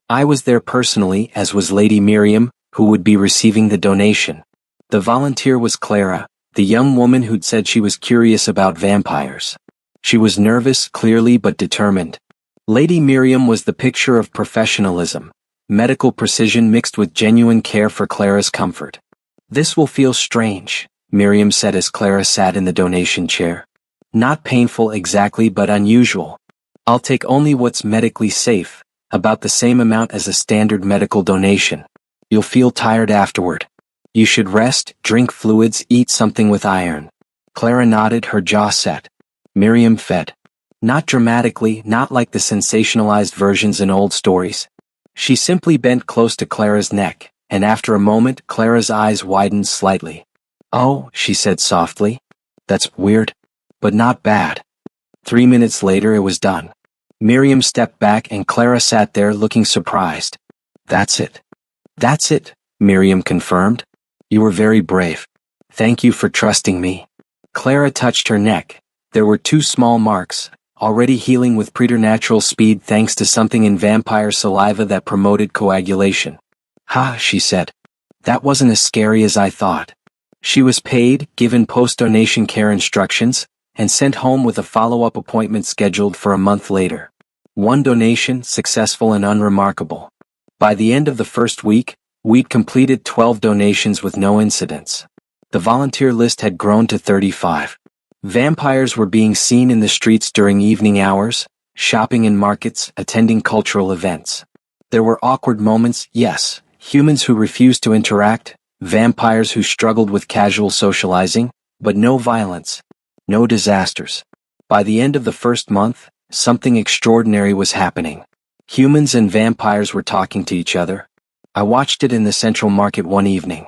Speaker 1: I was there personally, as was Lady Miriam, who would be receiving the donation. The volunteer was Clara, the young woman who'd said she was curious about vampires. She was nervous, clearly, but determined. Lady Miriam was the picture of professionalism, medical precision mixed with genuine care for Clara's comfort. This will feel strange, Miriam said as Clara sat in the donation chair. Not painful exactly, but unusual. I'll take only what's medically safe, about the same amount as a standard medical donation. You'll feel tired afterward. You should rest, drink fluids, eat something with iron. Clara nodded, her jaw set. Miriam fed. Not dramatically, not like the sensationalized versions in old stories. She simply bent close to Clara's neck, and after a moment, Clara's eyes widened slightly. Oh, she said softly. That's weird, but not bad. 3 minutes later it was done. Miriam stepped back and Clara sat there looking surprised. That's it. That's it, Miriam confirmed. You were very brave. Thank you for trusting me. Clara touched her neck. There were 2 small marks, already healing with preternatural speed thanks to something in vampire saliva that promoted coagulation. Ha, she said. That wasn't as scary as I thought. She was paid, given post-donation care instructions, and sent home with a follow-up appointment scheduled for a month later. 1 donation, successful and unremarkable. By the end of the first week, We'd completed 12 donations with no incidents. The volunteer list had grown to 35. Vampires were being seen in the streets during evening hours, shopping in markets, attending cultural events. There were awkward moments, yes, humans who refused to interact, vampires who struggled with casual socializing, but no violence, no disasters. By the end of the first month, something extraordinary was happening. Humans and vampires were talking to each other. I watched it in the Central Market one evening.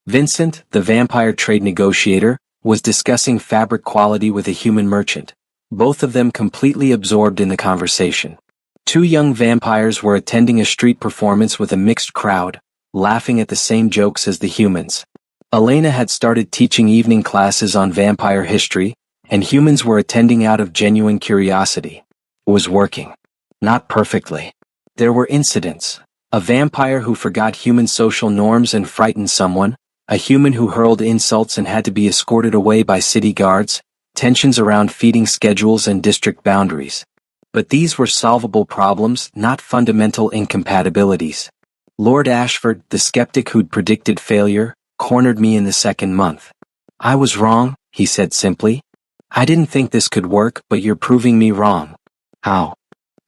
Speaker 1: Vincent, the vampire trade negotiator, was discussing fabric quality with a human merchant, both of them completely absorbed in the conversation. Two young vampires were attending a street performance with a mixed crowd, laughing at the same jokes as the humans. Elena had started teaching evening classes on vampire history, and humans were attending out of genuine curiosity. It was working. Not perfectly. There were incidents. A vampire who forgot human social norms and frightened someone, a human who hurled insults and had to be escorted away by city guards, tensions around feeding schedules and district boundaries. But these were solvable problems, not fundamental incompatibilities. Lord Ashford, the skeptic who'd predicted failure, cornered me in the second month. I was wrong, he said simply. I didn't think this could work, but you're proving me wrong. How?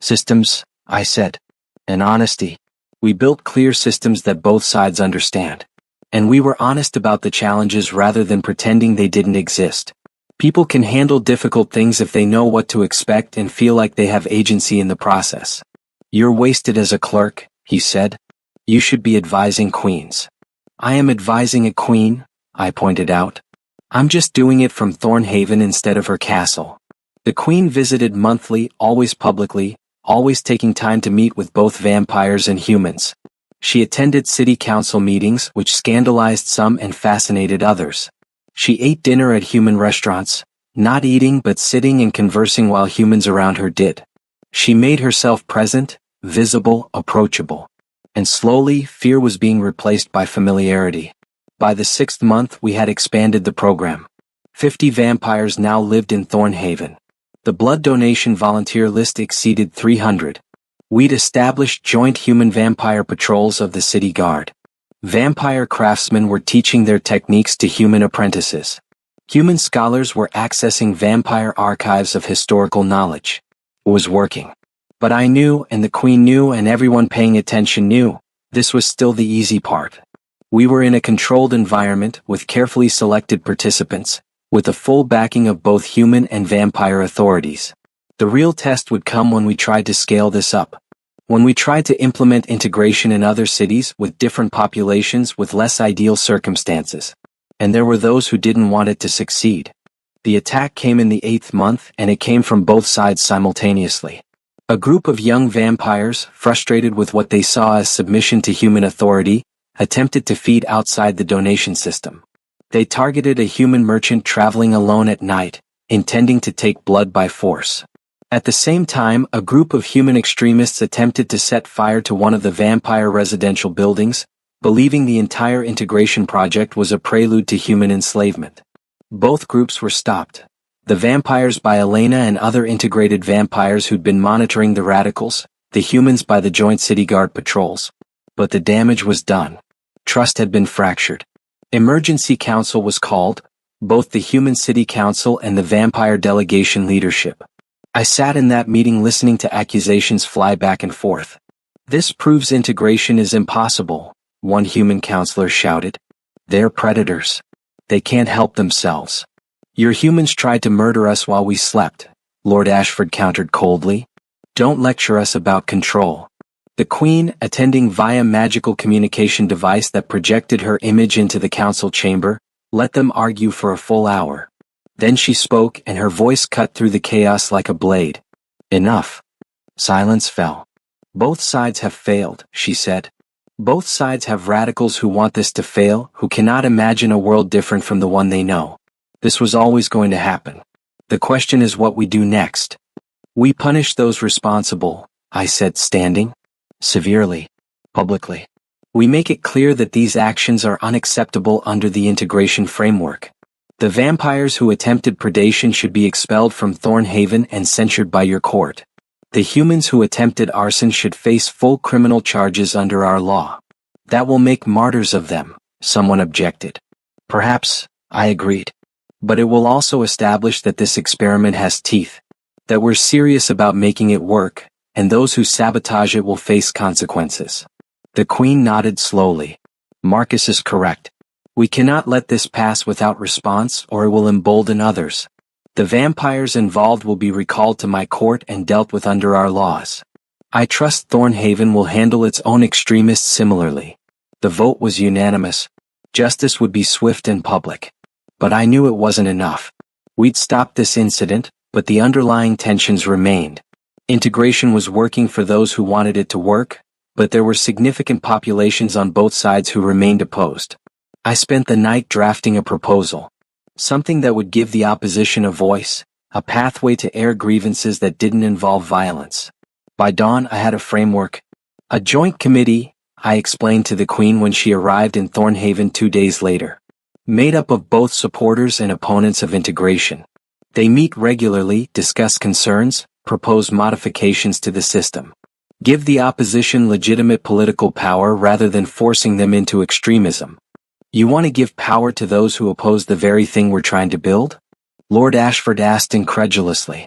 Speaker 1: Systems, I said. And honesty. We built clear systems that both sides understand. And we were honest about the challenges rather than pretending they didn't exist. People can handle difficult things if they know what to expect and feel like they have agency in the process. You're wasted as a clerk, he said. You should be advising queens. I am advising a queen, I pointed out. I'm just doing it from Thornhaven instead of her castle. The queen visited monthly, always publicly, always taking time to meet with both vampires and humans. She attended city council meetings, which scandalized some and fascinated others. She ate dinner at human restaurants, not eating but sitting and conversing while humans around her did. She made herself present, visible, approachable. And slowly, fear was being replaced by familiarity. By the 6th month, we had expanded the program. 50 vampires now lived in Thornhaven. The blood donation volunteer list exceeded 300. We'd established joint human-vampire patrols of the city guard. Vampire craftsmen were teaching their techniques to human apprentices. Human scholars were accessing vampire archives of historical knowledge. It was working. But I knew, and the Queen knew, and everyone paying attention knew, this was still the easy part. We were in a controlled environment with carefully selected participants, with the full backing of both human and vampire authorities. The real test would come when we tried to scale this up. When we tried to implement integration in other cities with different populations with less ideal circumstances. And there were those who didn't want it to succeed. The attack came in the 8th month, and it came from both sides simultaneously. A group of young vampires, frustrated with what they saw as submission to human authority, attempted to feed outside the donation system. They targeted a human merchant traveling alone at night, intending to take blood by force. At the same time, a group of human extremists attempted to set fire to one of the vampire residential buildings, believing the entire integration project was a prelude to human enslavement. Both groups were stopped. The vampires by Elena and other integrated vampires who'd been monitoring the radicals, the humans by the joint city guard patrols. But the damage was done. Trust had been fractured. Emergency council was called, both the human city council and the vampire delegation leadership. I sat in that meeting listening to accusations fly back and forth. This proves integration is impossible, one human counselor shouted. They're predators. They can't help themselves. Your humans tried to murder us while we slept, Lord Ashford countered coldly. Don't lecture us about control. The Queen, attending via magical communication device that projected her image into the council chamber, let them argue for a full hour. Then she spoke, and her voice cut through the chaos like a blade. Enough. Silence fell. Both sides have failed, she said. Both sides have radicals who want this to fail, who cannot imagine a world different from the one they know. This was always going to happen. The question is what we do next. We punish those responsible, I said, standing. Severely. Publicly. We make it clear that these actions are unacceptable under the integration framework. The vampires who attempted predation should be expelled from Thornhaven and censured by your court. The humans who attempted arson should face full criminal charges under our law. That will make martyrs of them, someone objected. Perhaps, I agreed. But it will also establish that this experiment has teeth, that we're serious about making it work, and those who sabotage it will face consequences. The Queen nodded slowly. Marcus is correct. We cannot let this pass without response or it will embolden others. The vampires involved will be recalled to my court and dealt with under our laws. I trust Thornhaven will handle its own extremists similarly. The vote was unanimous. Justice would be swift and public. But I knew it wasn't enough. We'd stopped this incident, but the underlying tensions remained. Integration was working for those who wanted it to work, but there were significant populations on both sides who remained opposed. I spent the night drafting a proposal. Something that would give the opposition a voice, a pathway to air grievances that didn't involve violence. By dawn I had a framework. A joint committee, I explained to the Queen when she arrived in Thornhaven 2 days later. Made up of both supporters and opponents of integration. They meet regularly, discuss concerns, propose modifications to the system. Give the opposition legitimate political power rather than forcing them into extremism. You want to give power to those who oppose the very thing we're trying to build? Lord Ashford asked incredulously.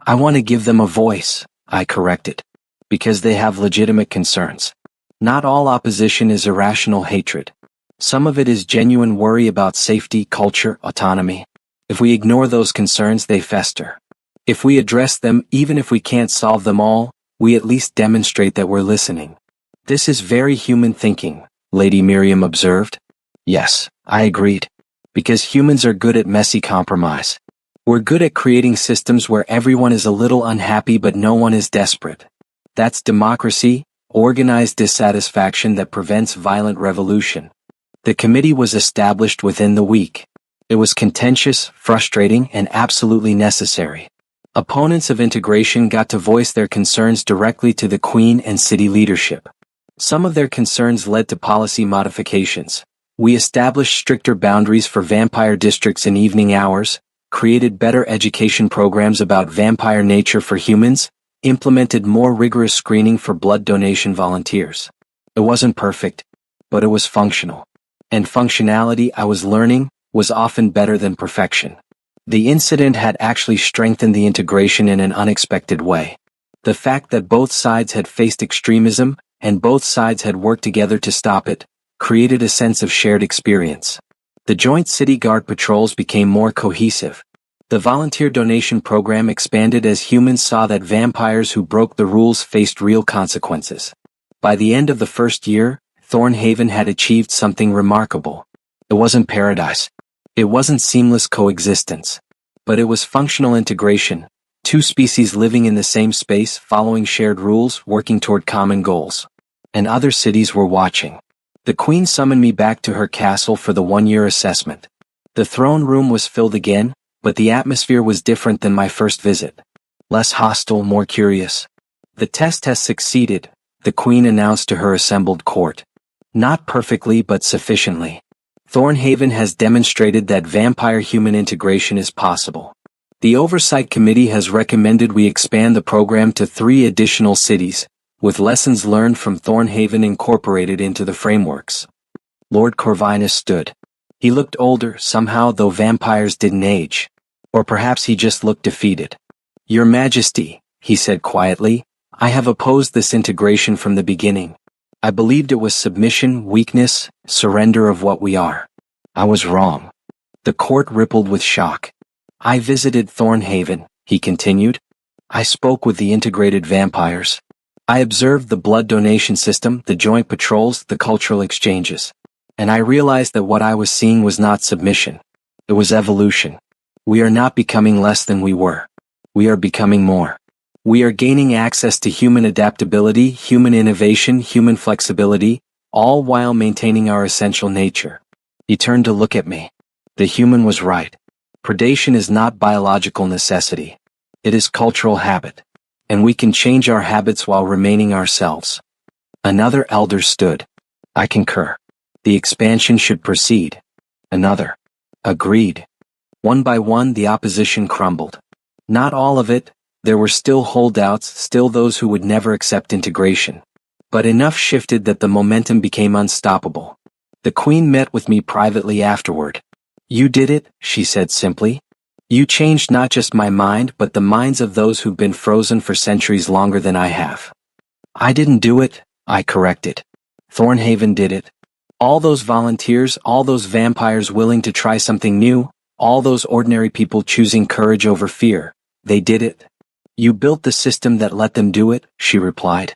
Speaker 1: I want to give them a voice, I corrected. Because they have legitimate concerns. Not all opposition is irrational hatred. Some of it is genuine worry about safety, culture, autonomy. If we ignore those concerns, they fester. If we address them, even if we can't solve them all, we at least demonstrate that we're listening. This is very human thinking, Lady Miriam observed. Yes, I agreed. Because humans are good at messy compromise. We're good at creating systems where everyone is a little unhappy but no one is desperate. That's democracy, organized dissatisfaction that prevents violent revolution. The committee was established within the week. It was contentious, frustrating, and absolutely necessary. Opponents of integration got to voice their concerns directly to the Queen and city leadership. Some of their concerns led to policy modifications. We established stricter boundaries for vampire districts in evening hours, created better education programs about vampire nature for humans, implemented more rigorous screening for blood donation volunteers. It wasn't perfect, but it was functional. And functionality, I was learning, was often better than perfection. The incident had actually strengthened the integration in an unexpected way. The fact that both sides had faced extremism, and both sides had worked together to stop it, created a sense of shared experience. The joint city guard patrols became more cohesive. The volunteer donation program expanded as humans saw that vampires who broke the rules faced real consequences. By the end of the first year, Thornhaven had achieved something remarkable. It wasn't paradise. It wasn't seamless coexistence. But it was functional integration, two species living in the same space, following shared rules, working toward common goals. And other cities were watching. The Queen summoned me back to her castle for the 1-year assessment. The throne room was filled again, but the atmosphere was different than my first visit. Less hostile, more curious. The test has succeeded, the Queen announced to her assembled court. Not perfectly but sufficiently. Thornhaven has demonstrated that vampire-human integration is possible. The Oversight Committee has recommended we expand the program to 3 additional cities, with lessons learned from Thornhaven incorporated into the frameworks. Lord Corvinus stood. He looked older, somehow, though vampires didn't age. Or perhaps he just looked defeated. Your Majesty, he said quietly, I have opposed this integration from the beginning. I believed it was submission, weakness, surrender of what we are. I was wrong. The court rippled with shock. I visited Thornhaven, he continued. I spoke with the integrated vampires. I observed the blood donation system, the joint patrols, the cultural exchanges. And I realized that what I was seeing was not submission. It was evolution. We are not becoming less than we were. We are becoming more. We are gaining access to human adaptability, human innovation, human flexibility, all while maintaining our essential nature. He turned to look at me. The human was right. Predation is not biological necessity. It is cultural habit. And we can change our habits while remaining ourselves. Another elder stood. I concur. The expansion should proceed. Another. Agreed. One by one the opposition crumbled. Not all of it, there were still holdouts, still those who would never accept integration. But enough shifted that the momentum became unstoppable. The queen met with me privately afterward. "You did it," she said simply. "You changed not just my mind but the minds of those who've been frozen for centuries longer than I have." "I didn't do it," I corrected. "Thornhaven did it. All those volunteers, all those vampires willing to try something new, all those ordinary people choosing courage over fear, they did it. You built the system that let them do it," she replied.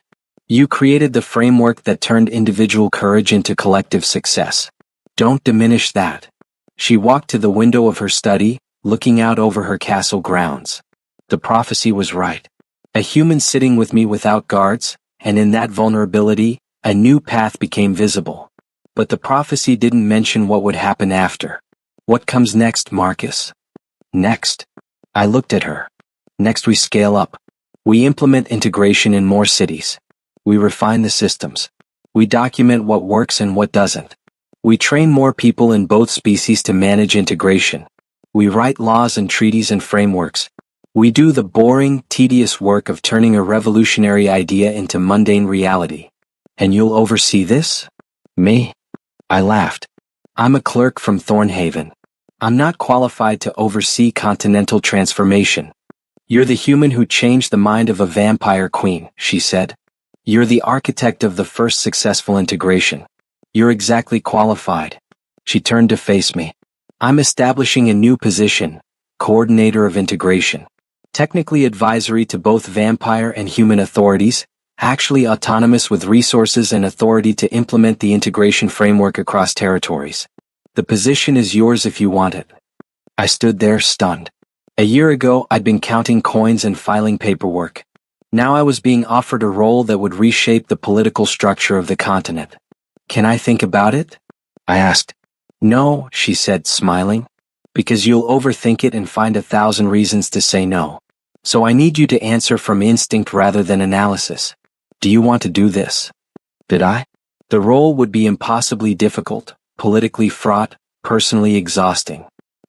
Speaker 1: "You created the framework that turned individual courage into collective success. Don't diminish that." She walked to the window of her study, looking out over her castle grounds. The prophecy was right. A human sitting with me without guards, and in that vulnerability, a new path became visible. But the prophecy didn't mention what would happen after. "What comes next, Marcus?" "Next?" I looked at her. "Next we scale up. We implement integration in more cities. We refine the systems. We document what works and what doesn't. We train more people in both species to manage integration. We write laws and treaties and frameworks. We do the boring, tedious work of turning a revolutionary idea into mundane reality. And you'll oversee this?" "Me?" I laughed. "I'm a clerk from Thornhaven. I'm not qualified to oversee continental transformation." "You're the human who changed the mind of a vampire queen," she said. "You're the architect of the first successful integration. You're exactly qualified." She turned to face me. "I'm establishing a new position, coordinator of integration. Technically advisory to both vampire and human authorities, actually autonomous with resources and authority to implement the integration framework across territories. The position is yours if you want it." I stood there stunned. A year ago I'd been counting coins and filing paperwork. Now I was being offered a role that would reshape the political structure of the continent. "Can I think about it?" I asked. "No," she said, smiling. "Because you'll overthink it and find 1,000 reasons to say no. So I need you to answer from instinct rather than analysis. Do you want to do this?" Did I? The role would be impossibly difficult, politically fraught, personally exhausting.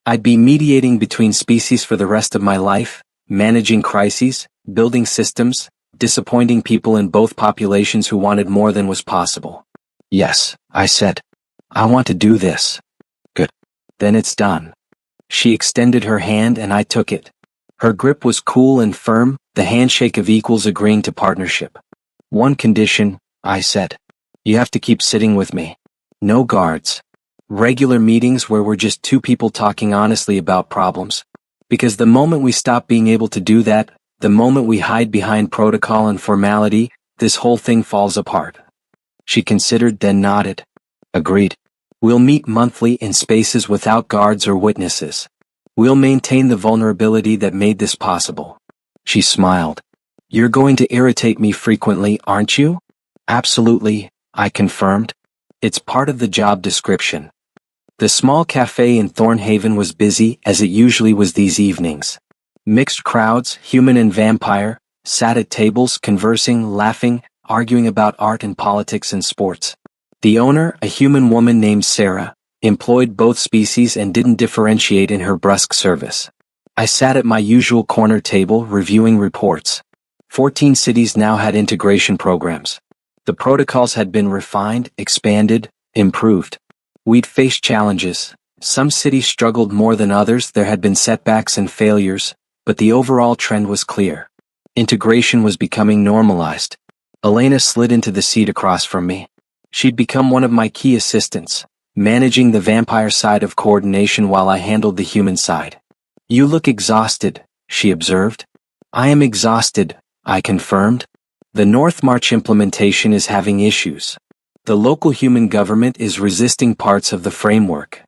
Speaker 1: I'd be mediating between species for the rest of my life, managing crises, building systems, disappointing people in both populations who wanted more than was possible. "Yes," I said. "I want to do this." "Good. Then it's done." She extended her hand and I took it. Her grip was cool and firm, the handshake of equals agreeing to partnership. "One condition," I said. "You have to keep sitting with me. No guards. Regular meetings where we're just two people talking honestly about problems. Because the moment we stop being able to do that, the moment we hide behind protocol and formality, this whole thing falls apart." She considered, then nodded. "Agreed. We'll meet monthly in spaces without guards or witnesses. We'll maintain the vulnerability that made this possible." She smiled. "You're going to irritate me frequently, aren't you?" "Absolutely," I confirmed. "It's part of the job description." The small cafe in Thornhaven was busy, as it usually was these evenings. Mixed crowds, human and vampire, sat at tables conversing, laughing, arguing about art and politics and sports. The owner, a human woman named Sarah, employed both species and didn't differentiate in her brusque service. I sat at my usual corner table reviewing reports. 14 cities now had integration programs. The protocols had been refined, expanded, improved. We'd faced challenges. Some cities struggled more than others, there had been setbacks and failures, but the overall trend was clear. Integration was becoming normalized. Elena slid into the seat across from me. She'd become one of my key assistants, managing the vampire side of coordination while I handled the human side. "You look exhausted," she observed. "I am exhausted," I confirmed. "The North March implementation is having issues. The local human government is resisting parts of the framework."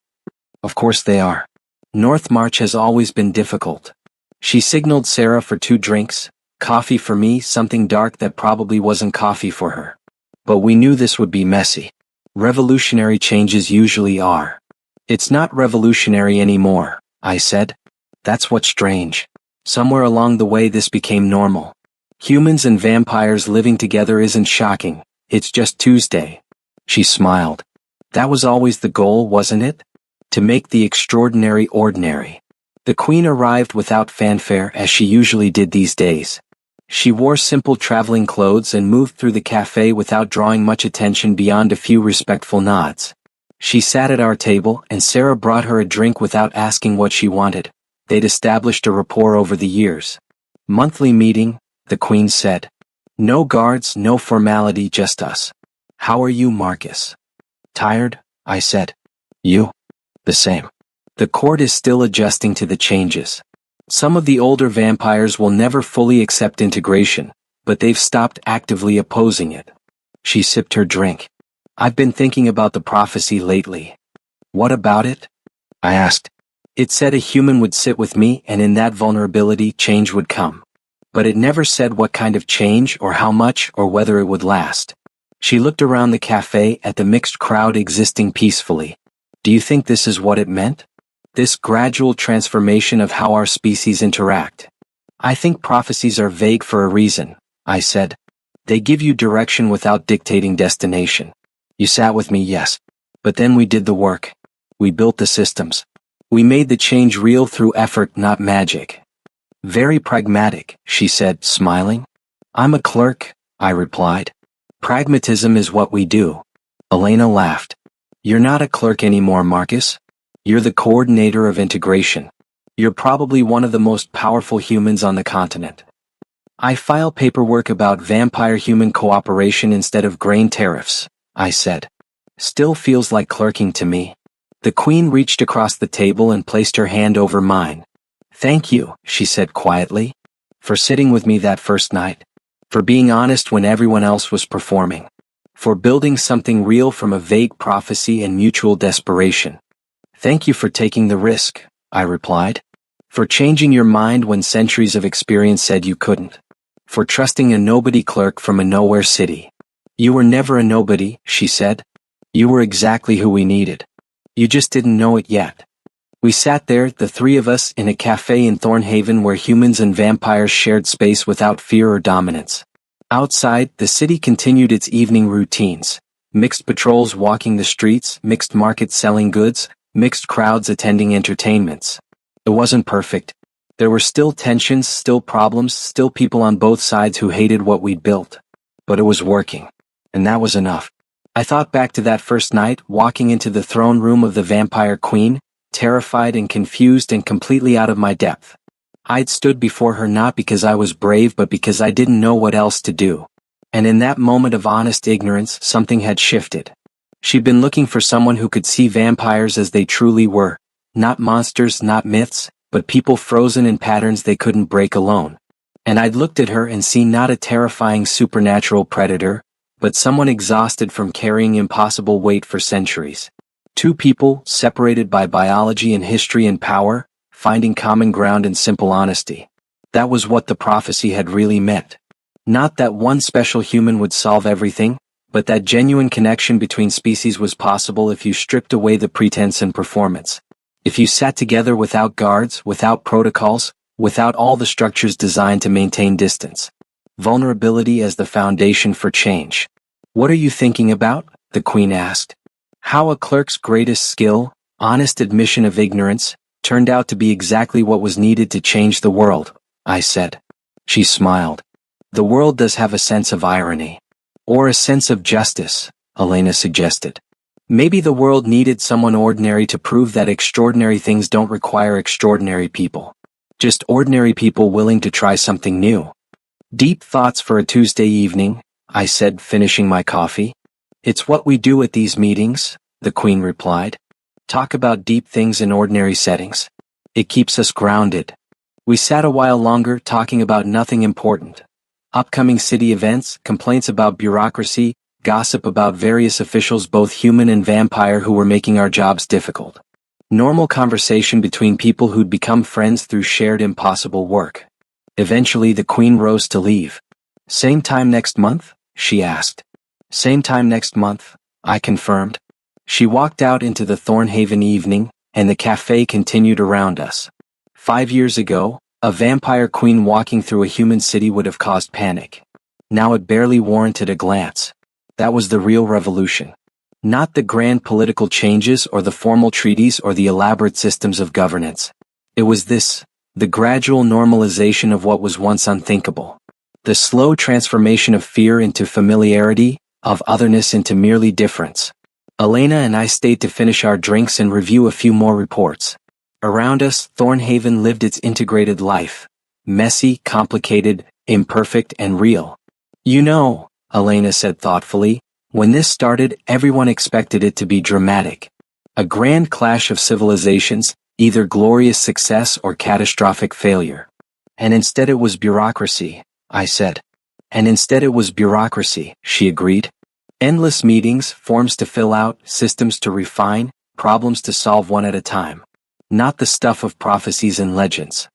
Speaker 1: "Of course they are. North March has always been difficult." She signaled Sarah for 2 drinks, coffee for me, something dark that probably wasn't coffee for her. But we knew this would be messy. Revolutionary changes usually are. "It's not revolutionary anymore," I said. "That's what's strange. Somewhere along the way this became normal. Humans and vampires living together isn't shocking, it's just Tuesday." She smiled. "That was always the goal, wasn't it? To make the extraordinary ordinary." The Queen arrived without fanfare as she usually did these days. She wore simple traveling clothes and moved through the cafe without drawing much attention beyond a few respectful nods. She sat at our table and Sarah brought her a drink without asking what she wanted. They'd established a rapport over the years. Monthly meeting, the Queen said. No guards, no formality, just us. How are you, Marcus? Tired, I said. You? The same. The court is still adjusting to the changes. Some of the older vampires will never fully accept integration, but they've stopped actively opposing it. She sipped her drink. I've been thinking about the prophecy lately. What about it? I asked. It said a human would sit with me and in that vulnerability change would come. But it never said what kind of change or how much or whether it would last. She looked around the cafe at the mixed crowd existing peacefully. Do you think this is what it meant? This gradual transformation of how our species interact? I think prophecies are vague for a reason, I said. They give you direction without dictating destination. You sat with me, yes. But then we did the work. We built the systems. We made the change real through effort, not magic. Very pragmatic, she said, smiling. I'm a clerk, I replied. Pragmatism is what we do. Elena laughed. You're not a clerk anymore, Marcus. You're the coordinator of integration. You're probably one of the most powerful humans on the continent. I file paperwork about vampire-human cooperation instead of grain tariffs, I said. Still feels like clerking to me. The Queen reached across the table and placed her hand over mine. Thank you, she said quietly, for sitting with me that first night, for being honest when everyone else was performing, for building something real from a vague prophecy and mutual desperation. Thank you for taking the risk, I replied, for changing your mind when centuries of experience said you couldn't, for trusting a nobody clerk from a nowhere city. You were never a nobody, she said. You were exactly who we needed. You just didn't know it yet. We sat there, the three of us, in a cafe in Thornhaven where humans and vampires shared space without fear or dominance. Outside, the city continued its evening routines. Mixed patrols walking the streets, mixed markets selling goods, mixed crowds attending entertainments. It wasn't perfect. There were still tensions, still problems, still people on both sides who hated what we'd built. But it was working. And that was enough. I thought back to that first night, walking into the throne room of the Vampire Queen, terrified and confused and completely out of my depth. I'd stood before her not because I was brave but because I didn't know what else to do. And in that moment of honest ignorance, something had shifted. She'd been looking for someone who could see vampires as they truly were. Not monsters, not myths, but people frozen in patterns they couldn't break alone. And I'd looked at her and seen not a terrifying supernatural predator, but someone exhausted from carrying impossible weight for centuries. Two people, separated by biology and history and power, finding common ground in simple honesty. That was what the prophecy had really meant. Not that one special human would solve everything, but that genuine connection between species was possible if you stripped away the pretense and performance. If you sat together without guards, without protocols, without all the structures designed to maintain distance. Vulnerability as the foundation for change. What are you thinking about? The Queen asked. How a clerk's greatest skill, honest admission of ignorance, turned out to be exactly what was needed to change the world, I said. She smiled. The world does have a sense of irony. Or a sense of justice, Elena suggested. Maybe the world needed someone ordinary to prove that extraordinary things don't require extraordinary people. Just ordinary people willing to try something new. Deep thoughts for a Tuesday evening, I said, finishing my coffee. It's what we do at these meetings, the Queen replied. Talk about deep things in ordinary settings. It keeps us grounded. We sat a while longer talking about nothing important. Upcoming city events, complaints about bureaucracy, gossip about various officials both human and vampire who were making our jobs difficult. Normal conversation between people who'd become friends through shared impossible work. Eventually the Queen rose to leave. Same time next month? She asked. Same time next month, I confirmed. She walked out into the Thornhaven evening, and the cafe continued around us. 5 years ago, a vampire queen walking through a human city would have caused panic. Now it barely warranted a glance. That was the real revolution. Not the grand political changes or the formal treaties or the elaborate systems of governance. It was this, the gradual normalization of what was once unthinkable. The slow transformation of fear into familiarity, of otherness into merely difference. Elena and I stayed to finish our drinks and review a few more reports. Around us, Thornhaven lived its integrated life. Messy, complicated, imperfect, and real. You know, Elena said thoughtfully, when this started, everyone expected it to be dramatic. A grand clash of civilizations, either glorious success or catastrophic failure. And instead it was bureaucracy, I said. And instead it was bureaucracy, she agreed. Endless meetings, forms to fill out, systems to refine, problems to solve one at a time. Not the stuff of prophecies and legends.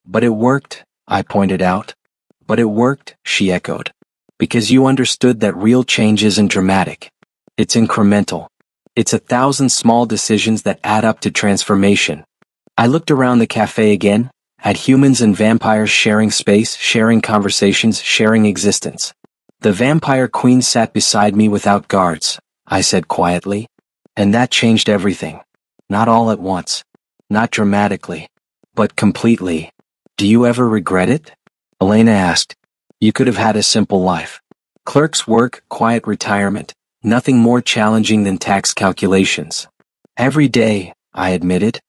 Speaker 1: But it worked, I pointed out. But it worked, she echoed. Because you understood that real change isn't dramatic. It's incremental. It's 1,000 small decisions that add up to transformation. I looked around the cafe again, at humans and vampires sharing space, sharing conversations, sharing existence. The vampire queen sat beside me without guards, I said quietly. And that changed everything. Not all at once. Not dramatically. But completely. Do you ever regret it? Elena asked. You could have had a simple life. Clerk's work, quiet retirement, nothing more challenging than tax calculations. Every day, I admitted.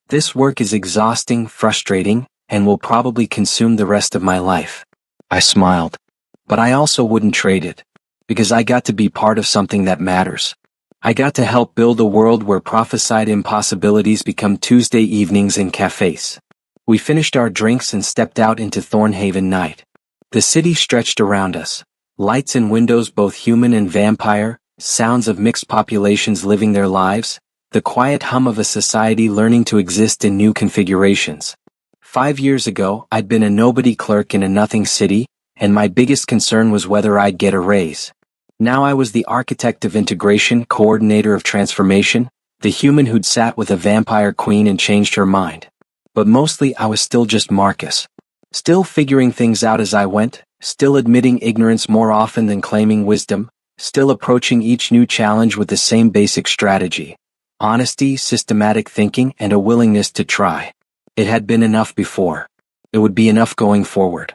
Speaker 1: This work is exhausting, frustrating, and will probably consume the rest of my life. I smiled. But I also wouldn't trade it. Because I got to be part of something that matters. I got to help build a world where prophesied impossibilities become Tuesday evenings in cafes. We finished our drinks and stepped out into Thornhaven night. The city stretched around us. Lights in windows both human and vampire, sounds of mixed populations living their lives, the quiet hum of a society learning to exist in new configurations. 5 years ago, I'd been a nobody clerk in a nothing city, and my biggest concern was whether I'd get a raise. Now I was the architect of integration, coordinator of transformation, the human who'd sat with a vampire queen and changed her mind. But mostly I was still just Marcus. Still figuring things out as I went, still admitting ignorance more often than claiming wisdom, still approaching each new challenge with the same basic strategy. Honesty, systematic thinking, and a willingness to try. It had been enough before. It would be enough going forward.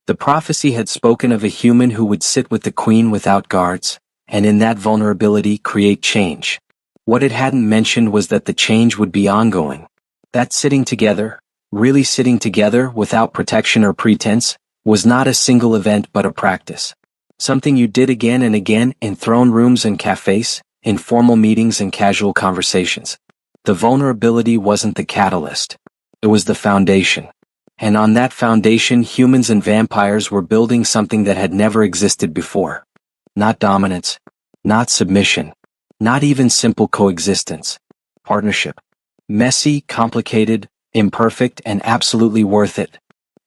Speaker 1: The prophecy had spoken of a human who would sit with the queen without guards, and in that vulnerability create change. What it hadn't mentioned was that the change would be ongoing. That sitting together, really sitting together without protection or pretense, was not a single event but a practice. Something you did again and again in throne rooms and cafes, in formal meetings and casual conversations. The vulnerability wasn't the catalyst. It was the foundation. And on that foundation humans and vampires were building something that had never existed before. Not dominance. Not submission. Not even simple coexistence. Partnership. Messy, complicated, imperfect, and absolutely worth it.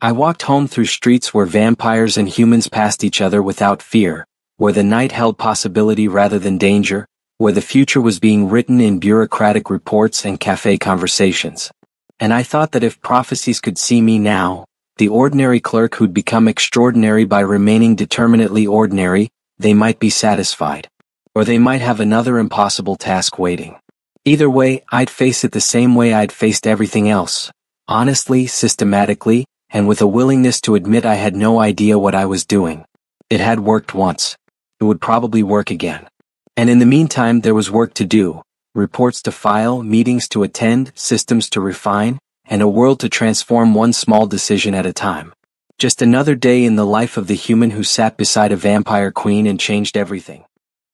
Speaker 1: I walked home through streets where vampires and humans passed each other without fear, where the night held possibility rather than danger, where the future was being written in bureaucratic reports and cafe conversations. And I thought that if prophecies could see me now, the ordinary clerk who'd become extraordinary by remaining determinately ordinary, they might be satisfied. Or they might have another impossible task waiting. Either way, I'd face it the same way I'd faced everything else. Honestly, systematically, and with a willingness to admit I had no idea what I was doing. It had worked once. It would probably work again. And in the meantime there was work to do. Reports to file, meetings to attend, systems to refine, and a world to transform one small decision at a time. Just another day in the life of the human who sat beside a vampire queen and changed everything.